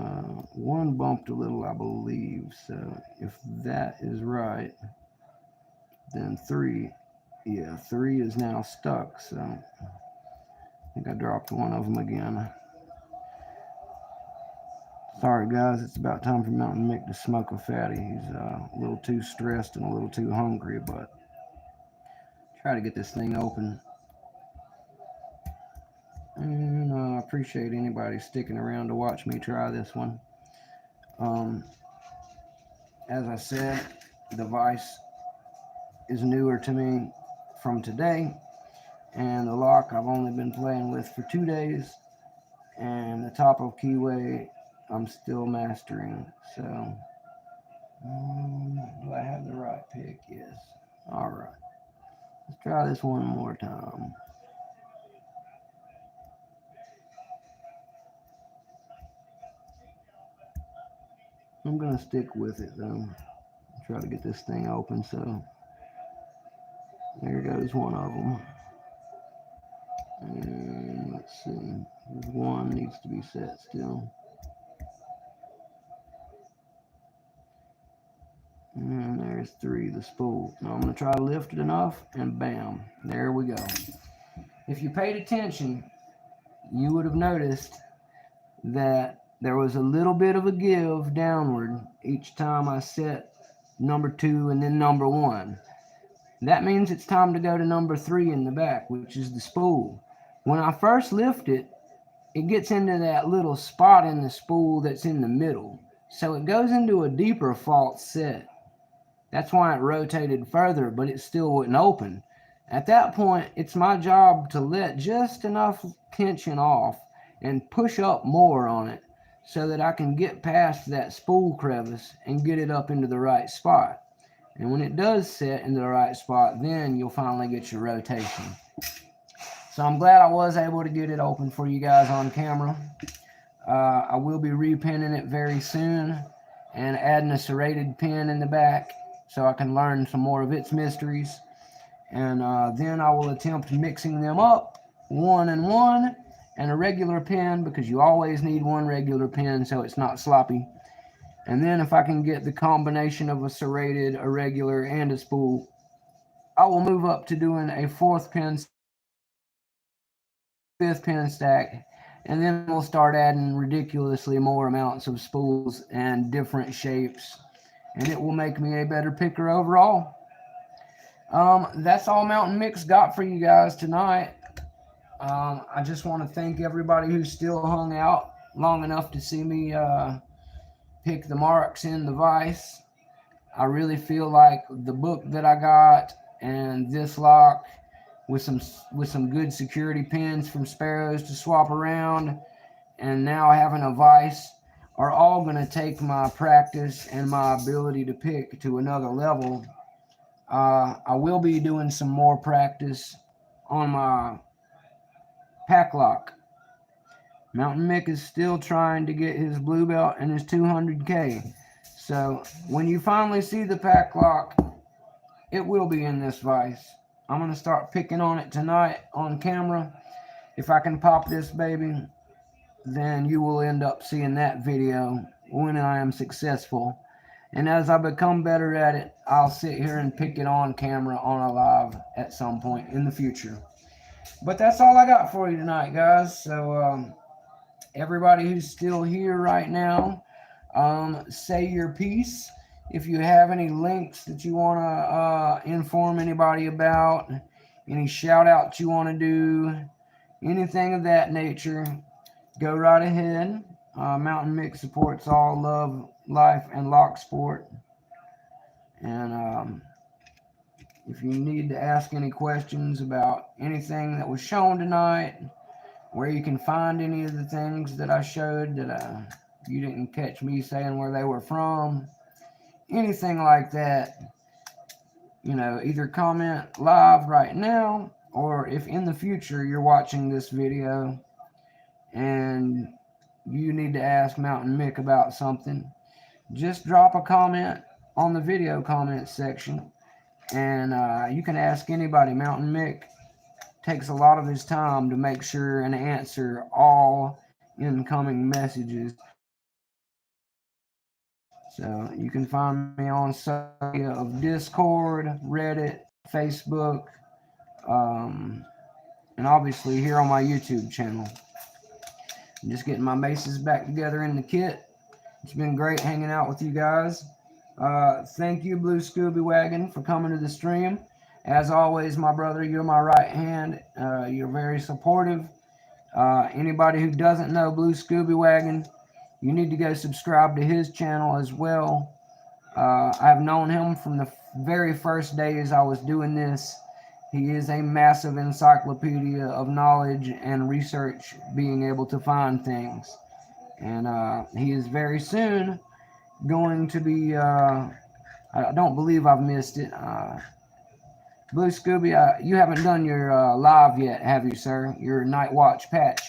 1 bumped a little, I believe. So if that is right, then 3, yeah, 3 is now stuck. So I think I dropped 1 of them again. Sorry guys, it's about time for Mountain Mick to smoke a fatty. He's a little too stressed and a little too hungry, but try to get this thing open. And I appreciate anybody sticking around to watch me try this one. As I said, the vise is newer to me from today, and the lock I've only been playing with for 2 days, and the top of keyway I'm still mastering. So do I have the right pick? Yes. All right, let's try this one more time. I'm gonna stick with it though. Try to get this thing open. So there goes 1 of them. And let's see, 1 needs to be set still. And there's 3, the spool. Now I'm gonna try to lift it enough, and bam, there we go. If you paid attention, you would have noticed that there was a little bit of a give downward each time I set number 2 and then number 1. That means it's time to go to number 3 in the back, which is the spool. When I first lift it, it gets into that little spot in the spool that's in the middle. So it goes into a deeper false set. That's why it rotated further, but it still wouldn't open. At that point, it's my job to let just enough tension off and push up more on it so that I can get past that spool crevice and get it up into the right spot. And when it does set into the right spot, then you'll finally get your rotation. So I'm glad I was able to get it open for you guys on camera. I will be repinning it very soon and adding a serrated pin in the back so I can learn some more of its mysteries. And then I will attempt mixing them up, one and one, and a regular pin, because you always need one regular pin so it's not sloppy. And then if I can get the combination of a serrated, a regular, and a spool, I will move up to doing a fourth pin, fifth pin stack, and then we'll start adding ridiculously more amounts of spools and different shapes, and it will make me a better picker overall. That's all Mountain Mix got for you guys tonight. I just want to thank everybody who still hung out long enough to see me pick the marks in the vise. I really feel like the book that I got and this lock with some good security pins from Sparrows to swap around, and now having a vise, are all going to take my practice and my ability to pick to another level. I will be doing some more practice on my pack lock. Mountain Mick is still trying to get his blue belt and his 200K. So when you finally see the pack lock, it will be in this vise. I'm going to start picking on it tonight on camera. If I can pop this baby, then you will end up seeing that video when I am successful. And as I become better at it, I'll sit here and pick it on camera on a live at some point in the future. But that's all I got for you tonight, guys. So everybody who's still here right now, say your piece. If you have any links that you want to inform anybody about, any shout outs you want to do, anything of that nature, go right ahead. Mountain Mix supports all love, life, and lock sport. And if you need to ask any questions about anything that was shown tonight, where you can find any of the things that I showed that you didn't catch me saying where they were from, anything like that, either comment live right now, or if in the future you're watching this video and you need to ask Mountain Mick about something, just drop a comment on the video comment section, and you can ask anybody. Mountain Mick takes a lot of his time to make sure and answer all incoming messages. So you can find me on social media of Discord, Reddit, Facebook, and obviously here on my YouTube channel. I'm just getting my maces back together in the kit. It's been great hanging out with you guys. Thank you, Blue Scooby Wagon, for coming to the stream. As always, my brother, you're my right hand. You're very supportive. Anybody who doesn't know Blue Scooby Wagon, you need to go subscribe to his channel as well. I've known him from the very first days I was doing this. He is a massive encyclopedia of knowledge and research, being able to find things. And he is very soon going to be, I don't believe I've missed it. Blue Scooby, you haven't done your live yet, have you, sir? Your Night Watch patch.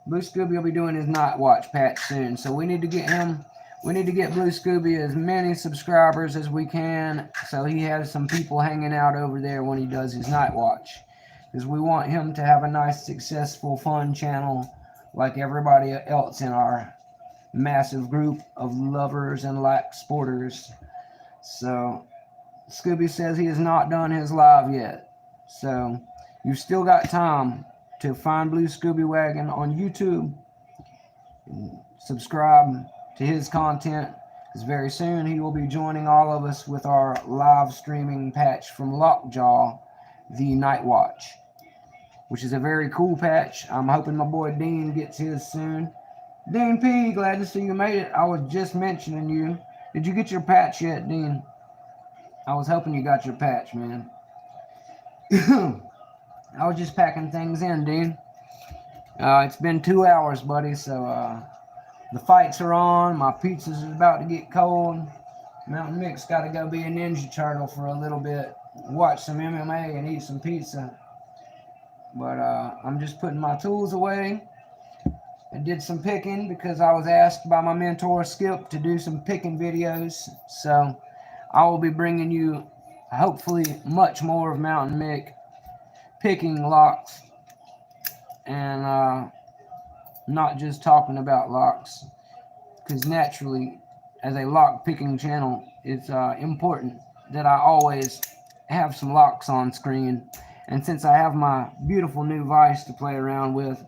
Blue Scooby will be doing his Night Watch patch soon, so we need to get him. We need to get Blue Scooby as many subscribers as we can, so he has some people hanging out over there when he does his Night Watch. Because we want him to have a nice, successful, fun channel like everybody else in our massive group of lovers and lack sporters. So Scooby says he has not done his live yet. So you've still got time to find Blue Scooby Wagon on YouTube and subscribe to his content, because very soon he will be joining all of us with our live streaming patch from Lockjaw, the Night Watch, which is a very cool patch. I'm hoping my boy Dean gets his soon. Dean P, glad to see you made it. I was just mentioning you. Did you get your patch yet, Dean? I was hoping you got your patch, man. I was just packing things in, Dean. It's been 2 hours, buddy, so the fights are on. My pizza's about to get cold. Mountain Mick's got to go be a Ninja Turtle for a little bit, watch some MMA and eat some pizza. But I'm just putting my tools away. I did some picking because I was asked by my mentor Skip to do some picking videos. So I will be bringing you hopefully much more of Mountain Mick picking locks and not just talking about locks, because naturally as a lock picking channel it's important that I always have some locks on screen. And since I have my beautiful new vise to play around with,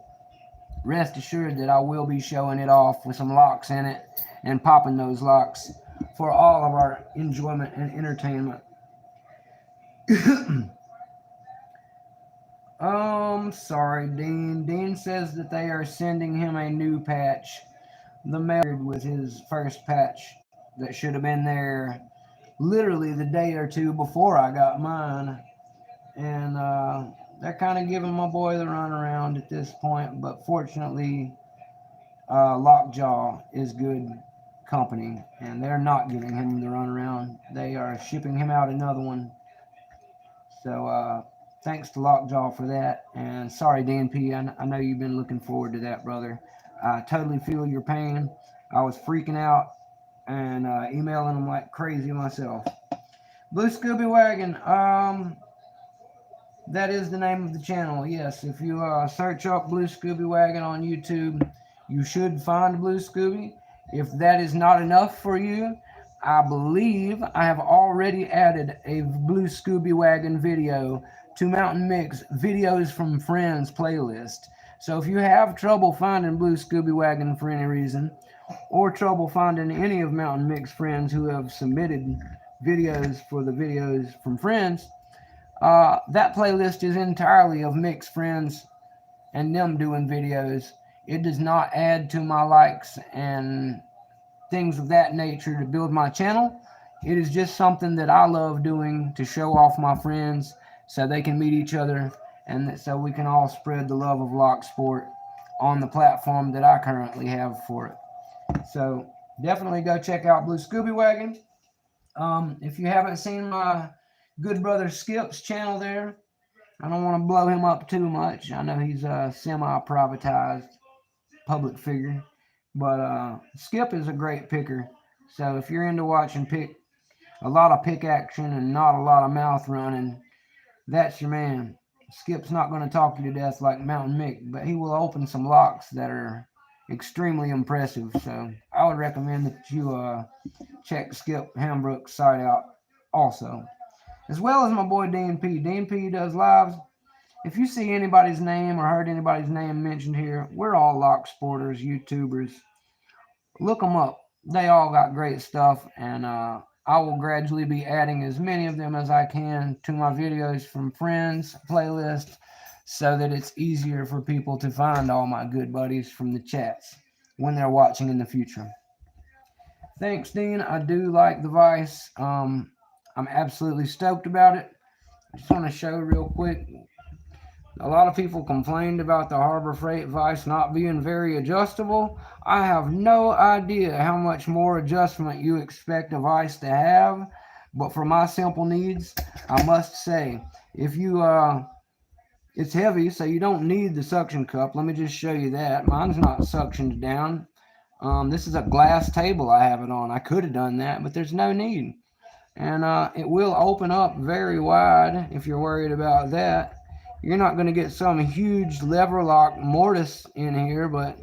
rest assured that I will be showing it off with some locks in it and popping those locks for all of our enjoyment and entertainment. Sorry, Dean. Dean says that they are sending him a new patch. The mail with his first patch that should have been there literally the day or two before I got mine. And they're kind of giving my boy the runaround at this point, but fortunately, Lockjaw is good company, and they're not giving him the runaround. They are shipping him out another one. So thanks to Lockjaw for that. And sorry, DNP, I know you've been looking forward to that, brother. I totally feel your pain. I was freaking out and emailing them like crazy myself. Blue Scooby Wagon. That is the name of the channel. Yes, if you search up Blue Scooby Wagon on YouTube, you should find Blue Scooby. If that is not enough for you, I believe I have already added a Blue Scooby Wagon video to Mountain Mick's Videos from Friends playlist. So if you have trouble finding Blue Scooby Wagon for any reason, or trouble finding any of Mountain Mick's friends who have submitted videos for the Videos from Friends, that playlist is entirely of Mick's friends and them doing videos. It does not add to my likes and things of that nature to build my channel. It is just something that I love doing to show off my friends so they can meet each other and so we can all spread the love of lock sport on the platform that I currently have for it. So definitely go check out Blue Scooby Wagon. If you haven't seen my good brother Skip's channel there, I don't want to blow him up too much. I know he's a semi-privatized public figure, but Skip is a great picker. So if you're into watching a lot of pick action and not a lot of mouth running, that's your man. Skip's not going to talk you to death like Mountain Mick, but he will open some locks that are extremely impressive. So I would recommend that you check Skip Hambrook's site out also, as well as my boy DNP. DNP does lives. If you see anybody's name or heard anybody's name mentioned here, we're all lock sporters, YouTubers. Look them up. They all got great stuff, and I will gradually be adding as many of them as I can to my Videos from Friends playlist so that it's easier for people to find all my good buddies from the chats when they're watching in the future. Thanks, Dean. I do like the Vice. I'm absolutely stoked about it. I just want to show real quick. A lot of people complained about the Harbor Freight Vice not being very adjustable. I have no idea how much more adjustment you expect a Vice to have, but for my simple needs, I must say, if you it's heavy, so you don't need the suction cup. Let me just show you that. Mine's not suctioned down. This is a glass table I have it on. I could have done that, but there's no need. And it will open up very wide if you're worried about that. You're not going to get some huge lever lock mortise in here, but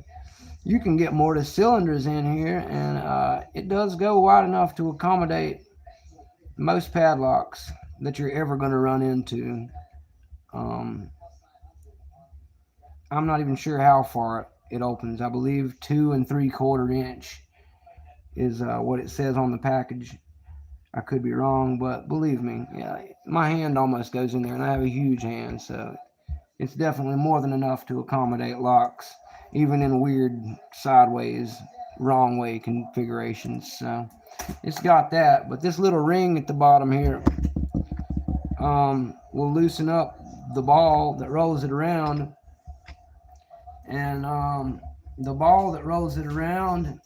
you can get mortise cylinders in here, and it does go wide enough to accommodate most padlocks that you're ever going to run into. I'm not even sure how far it opens. I believe 2 3/4 inch is what it says on the package. I could be wrong, but believe me, yeah, my hand almost goes in there, and I have a huge hand, so it's definitely more than enough to accommodate locks, even in weird sideways, wrong way configurations. So it's got that, but this little ring at the bottom here, will loosen up the ball that rolls it around. And the ball that rolls it around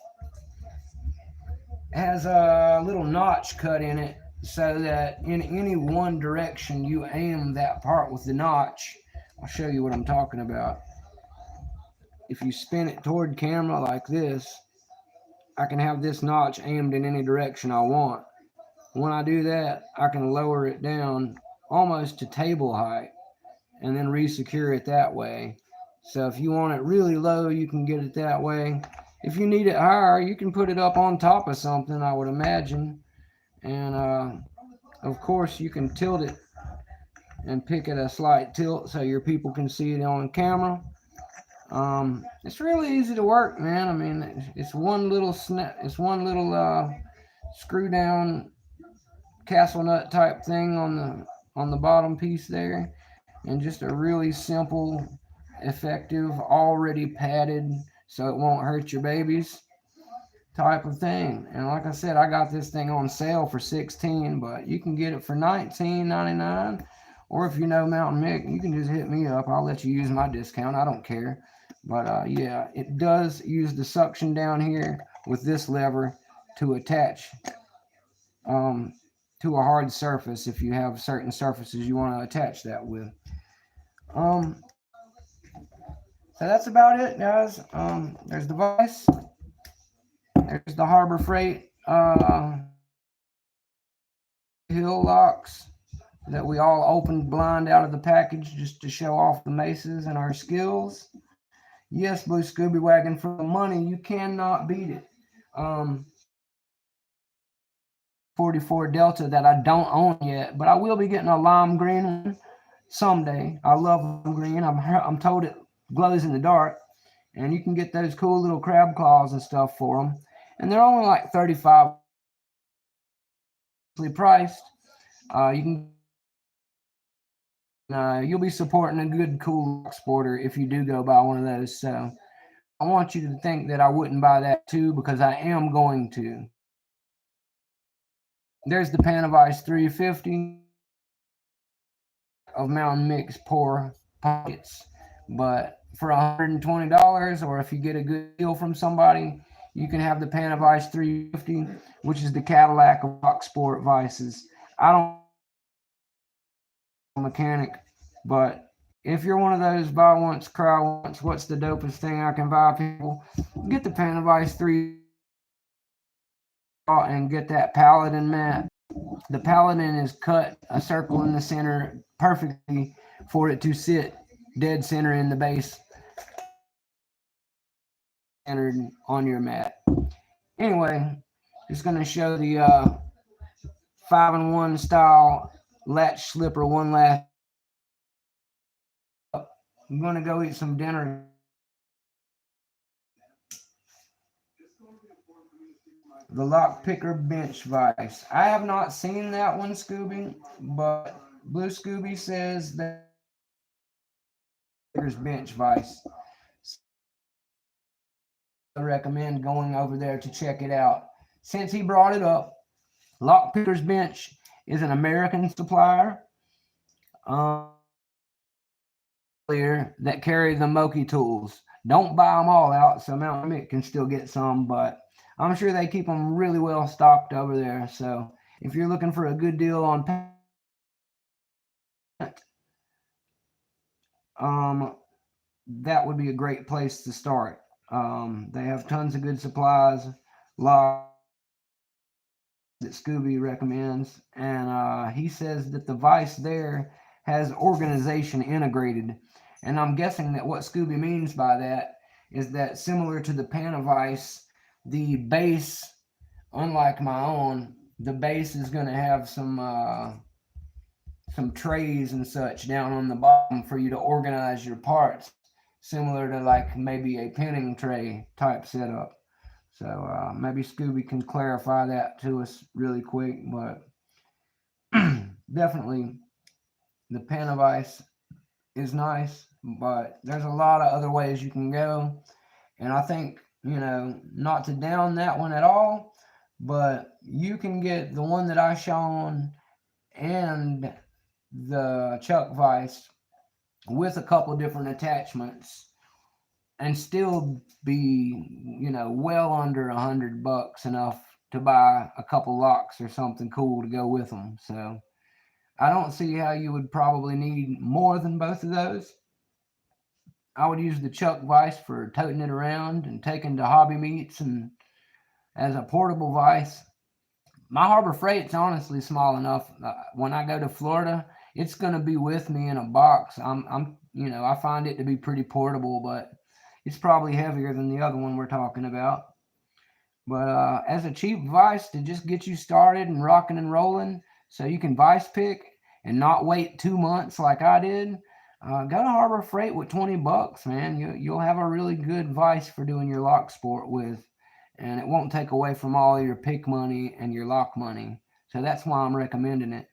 has a little notch cut in it so that in any one direction you aim that part with the notch. I'll show you what I'm talking about. If you spin it toward camera like this, I can have this notch aimed in any direction I want. When I do that, I can lower it down almost to table height and then re-secure it that way. So if you want it really low, you can get it that way. If you need it higher, you can put it up on top of something, I would imagine. And of course, you can tilt it and pick it a slight tilt so your people can see it on camera. It's really easy to work, man. I mean, it's one little snap, it's one little screw down castle nut type thing on the bottom piece there, and just a really simple, effective, already padded so it won't hurt your babies type of thing. And like I said, I got this thing on sale for $16, but you can get it for $19.99. Or if you know Mountain Mick, you can just hit me up. I'll let you use my discount. I don't care. But yeah, it does use the suction down here with this lever to attach to a hard surface if you have certain surfaces you want to attach that with. So that's about it, guys. There's the vise. There's the Harbor Freight hill locks that we all opened blind out of the package just to show off the maces and our skills. Yes, Blue Scooby Wagon, for the money, you cannot beat it. 44 Delta that I don't own yet, but I will be getting a lime green one someday. I love lime green. I'm told it glows in the dark, and you can get those cool little crab claws and stuff for them, and they're only like $35 priced. You can you'll be supporting a good cool sporter if you do go buy one of those. So I want you to think that I wouldn't buy that too, because I am going to. There's the Panavice 350 of Mountain Mick's poor pockets. But for $120, or if you get a good deal from somebody, you can have the Panavice 350, which is the Cadillac of rock sport vices. I don't mechanic, but if you're one of those buy once, cry once, what's the dopest thing I can buy people, get the Panavice 3 and get that Paladin mat. The Paladin is cut a circle in the center perfectly for it to sit dead center in the base, centered on your mat. Anyway, just going to show the 5-in-1 style latch slipper one last. I'm going to go eat some dinner. The lockpicker bench vise. I have not seen that one, Scooby, but Blue Scooby says that there's bench vise. I recommend going over there to check it out. Since he brought it up, Lockpicker's Bench is an American supplier that carry the Moki tools. Don't buy them all out, so Mountain Mick can still get some, but I'm sure they keep them really well stocked over there. So if you're looking for a good deal on that would be a great place to start. They have tons of good supplies, that Scooby recommends, and he says that the vise there has organization integrated, and I'm guessing that what Scooby means by that is that similar to the Panavice, the base, unlike my own, the base is going to have some trays and such down on the bottom for you to organize your parts, similar to like maybe a pinning tray type setup. So maybe Scooby can clarify that to us really quick, but definitely the Panavice is nice, but there's a lot of other ways you can go. And I think, not to down that one at all, but you can get the one that I shown and the chuck vise with a couple different attachments and still be, well under $100, enough to buy a couple locks or something cool to go with them. So I don't see how you would probably need more than both of those. I would use the chuck vise for toting it around and taking to hobby meets and as a portable vise. My Harbor Freight's honestly small enough. When I go to Florida, it's going to be with me in a box. I find it to be pretty portable, but it's probably heavier than the other one we're talking about. But as a cheap vise to just get you started and rocking and rolling, so you can vise pick and not wait 2 months like I did, go to Harbor Freight with $20, man. You'll have a really good vise for doing your lock sport with, and it won't take away from all your pick money and your lock money. So that's why I'm recommending it.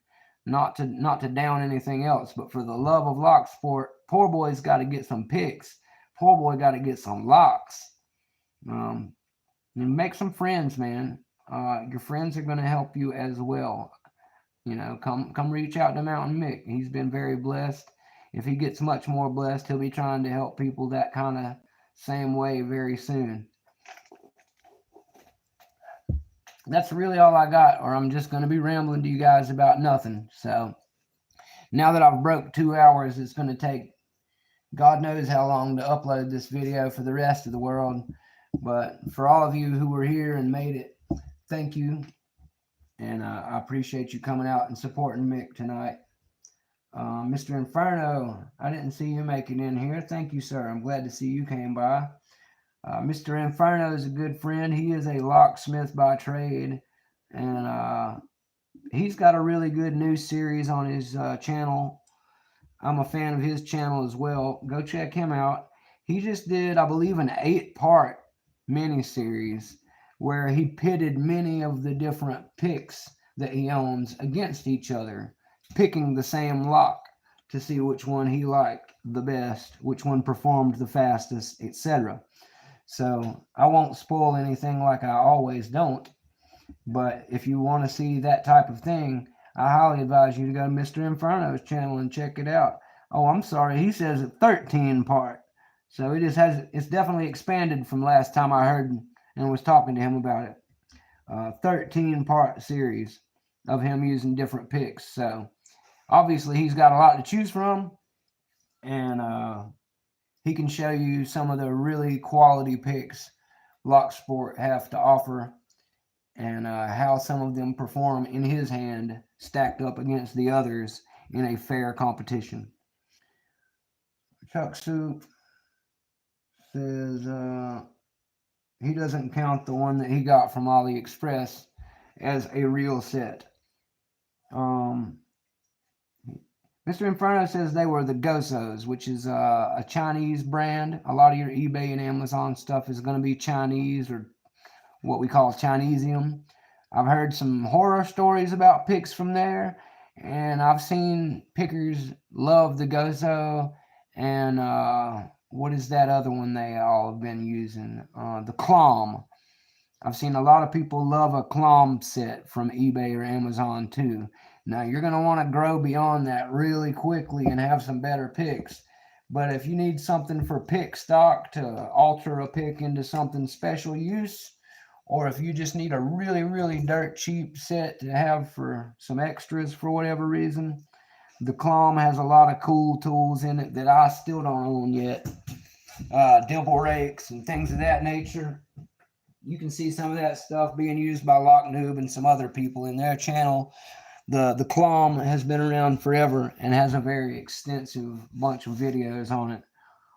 Not to down anything else, but for the love of lock sport, poor boy's got to get some picks. Poor boy got to get some locks. Um, and make some friends, man. Your friends are going to help you as well. Come reach out to Mountain Mick. He's been very blessed. If he gets much more blessed, he'll be trying to help people that kind of same way very soon. That's really all I got, or I'm just going to be rambling to you guys about nothing. So now that I've broke 2 hours, it's going to take God knows how long to upload this video for the rest of the world. But for all of you who were here and made it, thank you. And I appreciate you coming out and supporting Mick tonight. Mr. Inferno, I didn't see you make it in here. Thank you, sir. I'm glad to see you came by. Mr. Inferno is a good friend. He is a locksmith by trade. And he's got a really good new series on his channel. I'm a fan of his channel as well. Go check him out. He just did, I believe, an 8-part mini-series where he pitted many of the different picks that he owns against each other, picking the same lock to see which one he liked the best, which one performed the fastest, etc. So I won't spoil anything like I always don't, but if you want to see that type of thing, I highly advise you to go to Mr. Inferno's channel and check it out. Oh, I'm sorry, he says 13 part. So it's definitely expanded from last time I heard and was talking to him about it. 13-part series of him using different picks. So obviously he's got a lot to choose from, and he can show you some of the really quality picks Lock Sport have to offer, and how some of them perform in his hand stacked up against the others in a fair competition. Chuck Soup says he doesn't count the one that he got from AliExpress as a real set. Mr. Inferno says they were the Gozos, which is a Chinese brand. A lot of your eBay and Amazon stuff is going to be Chinese, or what we call Chinesium. I've heard some horror stories about picks from there, and I've seen pickers love the Gozo, and what is that other one they all have been using? The Clom. I've seen a lot of people love a Clom set from eBay or Amazon too. Now, you're going to want to grow beyond that really quickly and have some better picks. But if you need something for pick stock to alter a pick into something special use, or if you just need a really, really dirt cheap set to have for some extras for whatever reason, the Clom has a lot of cool tools in it that I still don't own yet. Dimple rakes and things of that nature. You can see some of that stuff being used by Lock Noob and some other people in their channel. The Clom has been around forever and has a very extensive bunch of videos on it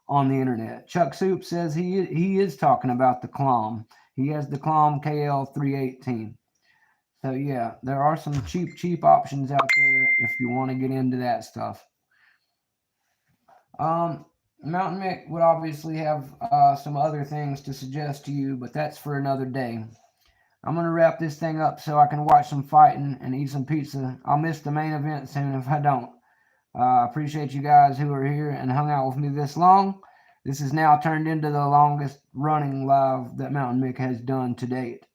on the internet. Chuck Soup says he is talking about the Clom. He has the Clom KL318. So yeah, there are some cheap options out there if you want to get into that stuff. Mountain Mick would obviously have some other things to suggest to you, but that's for another day. I'm going to wrap this thing up so I can watch some fighting and eat some pizza. I'll miss the main event soon if I don't. Appreciate you guys who are here and hung out with me this long. This is now turned into the longest running live that Mountain Mick has done to date.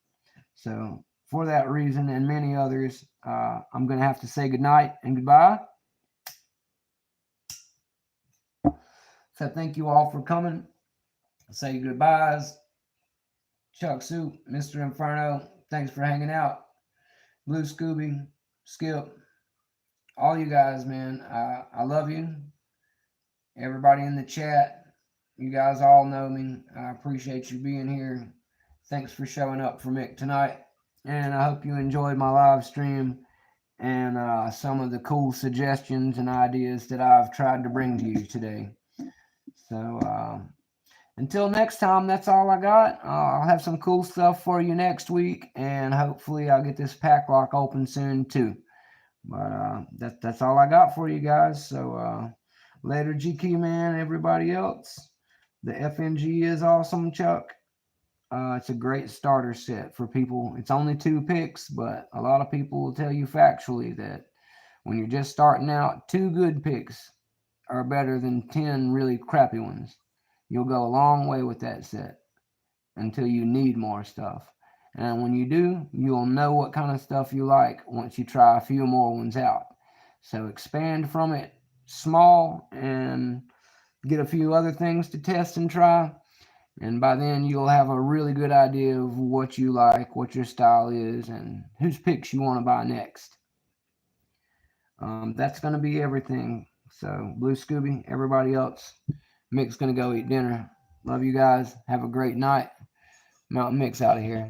So for that reason and many others, I'm going to have to say goodnight and goodbye. So thank you all for coming. Say goodbyes. Chuck Soup, Mr. Inferno, thanks for hanging out. Blue Scooby, Skip, all you guys, man. I love you. Everybody in the chat, you guys all know me. I appreciate you being here. Thanks for showing up for Mick tonight. And I hope you enjoyed my live stream and some of the cool suggestions and ideas that I've tried to bring to you today. So until next time, that's all I got. I'll have some cool stuff for you next week, and hopefully I'll get this pack lock open soon too. But that's all I got for you guys. So later, GQ man, everybody else. The FNG is awesome, Chuck. It's a great starter set for people. It's only 2 picks, but a lot of people will tell you factually that when you're just starting out, 2 good picks are better than 10 really crappy ones. You'll go a long way with that set until you need more stuff. And when you do, you'll know what kind of stuff you like once you try a few more ones out. So expand from it small and get a few other things to test and try. And by then you'll have a really good idea of what you like, what your style is, and whose picks you want to buy next. That's going to be everything. So Blue Scooby, everybody else, Mick's going to go eat dinner. Love you guys. Have a great night. Mountain Mick's out of here.